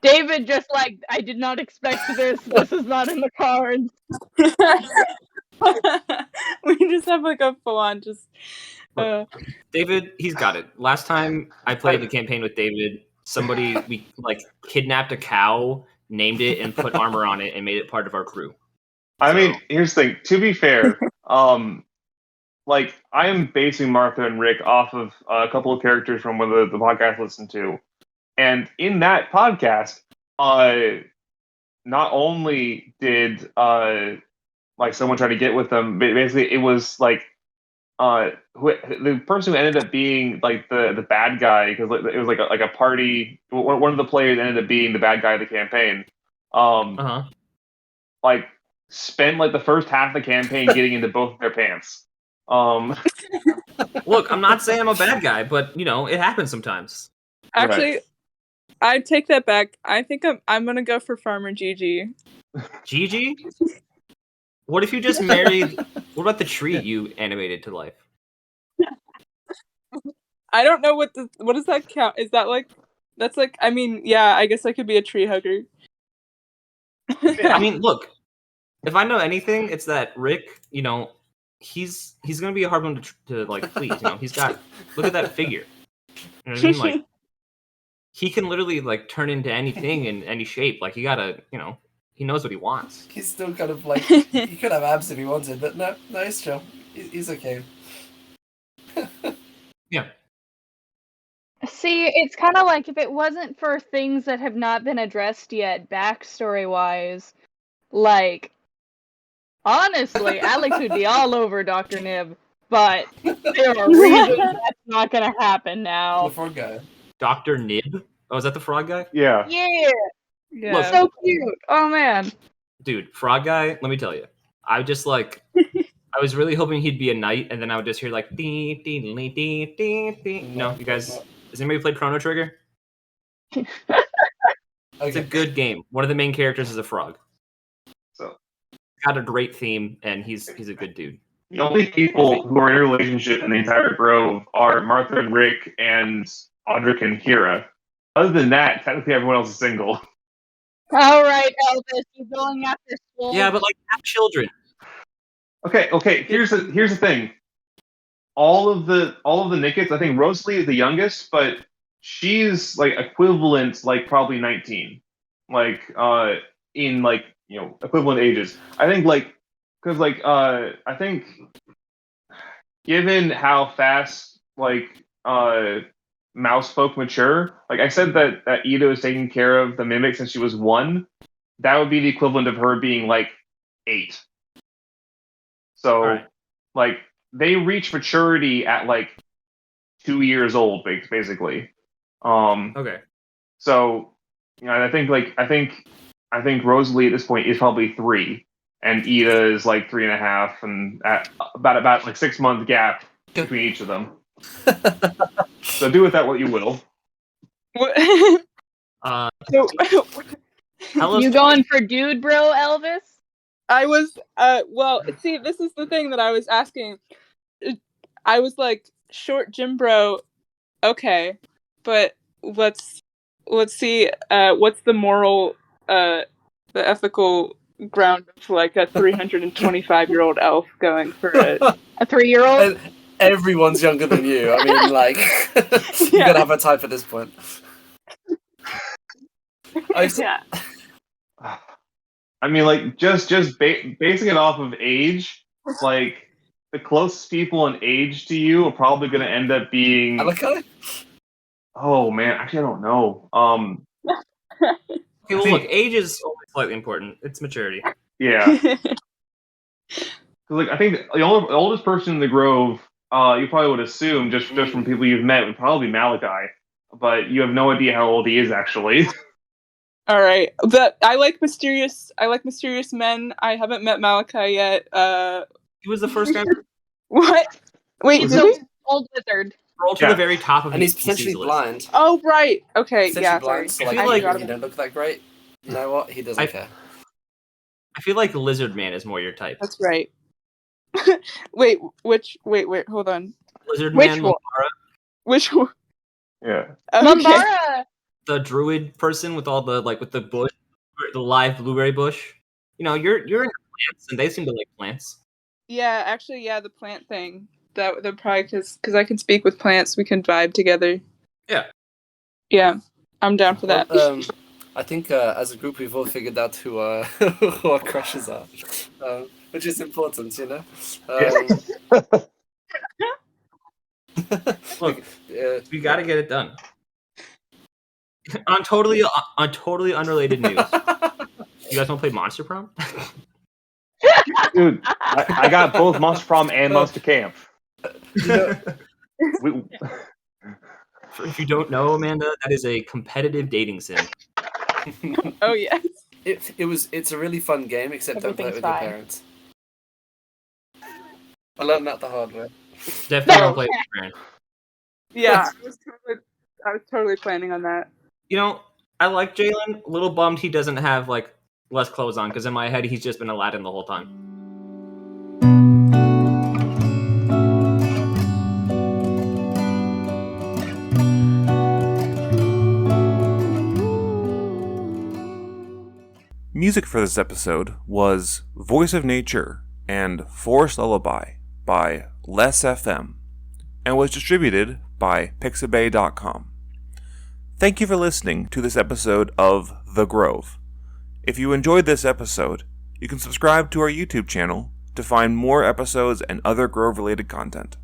David just like, I did not expect this. This is not in the cards. We just have like a full-on David, he's got it. Last time I played the campaign with David, we like kidnapped a cow, named it, and put armor on it, and made it part of our crew. I mean, here's the thing. To be fair, like I am basing Martha and Rick off of a couple of characters from one of the podcasts I listened to, and in that podcast, not only did like someone try to get with them, but basically it was like the person who ended up being like the bad guy, because it was like a party. One of the players ended up being the bad guy of the campaign. Like spent like the first half of the campaign getting into both of their pants. Look, I'm not saying I'm a bad guy, but it happens sometimes. Actually, I take that back. I think I'm gonna go for Farmer Gigi. Gigi? What if you just married? What about the tree you animated to life? I don't know what does that count? Is that like that's like? I mean, yeah, I guess I could be a tree hugger. I mean, look, if I know anything, it's that Rick, he's gonna be a hard one to like please. He's got look at that figure. You know what I mean? Like he can literally like turn into anything in any shape. Like he knows what he wants. He's still kind of like he could have abs if he wanted, but no, he's chill. He's okay. Yeah. See, it's kind of like if it wasn't for things that have not been addressed yet, backstory-wise, like, honestly, Alex would be all over Dr. Nib, but there are reasons that's not going to happen The now. frog guy. Dr. Nib? Oh, is that the frog guy? Yeah. Yeah, Yeah. Look, so cute. Oh, man. dude, frog guy, let me tell you. I just like I was really hoping he'd be a knight, and then I would just hear like dee dee dee dee dee dee. No, you guys, has anybody played Chrono Trigger? It's a Okay. good game. One of the main characters is a frog. So He's got a great theme, and he's a good dude. the only people who are in a relationship in the entire grove are Martha and Rick and Audric and Kira. Other than that, technically everyone else is single. All right, Elvis, you going after school? Yeah, but like have children. Okay. Here's the thing. All of the Nickets, I think Rosalie is the youngest, but she's like equivalent, like probably 19, like in like equivalent ages. I think because I think given how fast mouse folk mature, like I said that Ida was taking care of the mimic since she was 1. That would be the equivalent of her being like 8. So Right. like they reach maturity at like 2 years old, basically. Okay. So I think Rosalie at this point is probably 3, and Ida is like 3.5, and at about like 6-month gap between each of them. So do with that what you will. So, Tell us You going for dude, bro, Elvis? I was well, see, this is the thing that I was asking. I was like, short gym bro, okay, but let's see what's the moral the ethical ground of like a 325-year-old elf going for a A 3-year-old? And everyone's younger than you. I mean, like, you Yeah. gotta have a type at this point. Yeah. I mean, like just basing it off of age, like the closest people in age to you are probably going to end up being. Alakai? Oh man, actually, I don't know. Okay, well, look, age is only slightly important. It's maturity. Yeah, 'cause, like I think the oldest person in the Grove, you probably would assume just from people you've met would probably be Malachi, but you have no idea how old he is actually. All right, but I like mysterious men. I haven't met Malachi yet. He was the first guy What? Wait, He's did the we? old wizard. rolled to Yeah. the very top of And he's NPC's potentially list. blind. Oh, right. Okay, Potentially yeah. blind, Sorry. so I like, feel like- if you don't look that great, you know what? He doesn't care. I feel like Lizard Man is more your type. That's right. Wait, hold on. Lizard Which Man, one? Lumbara, Which one? Yeah. Okay. Lumbara! the druid person with all the with the bush, the live blueberry bush. You're into plants, and they seem to like plants. Yeah, actually, yeah, the plant thing. That probably because I can speak with plants, we can vibe together. Yeah. Yeah, I'm down for that. Well, I think as a group we've all figured out who who our crushes are, which is important, you know. Look, we got to get it done. on totally unrelated news, you guys want to play Monster Prom? Dude, I got both Monster Prom and Monster Camp. You know, We, If you don't know, Amanda, that is a competitive dating sim. Oh yes. it's a really fun game, except don't play it with Everything's your fine. parents. I learned that the hard way. Definitely don't play it with your parents. Yeah, I was totally planning on that. I like Jalen. A little bummed he doesn't have less clothes on, because in my head he's just been Aladdin the whole time. Music for this episode was Voice of Nature and Forest Lullaby by Les FM and was distributed by Pixabay.com. Thank you for listening to this episode of The Grove. If you enjoyed this episode, you can subscribe to our YouTube channel to find more episodes and other Grove-related content.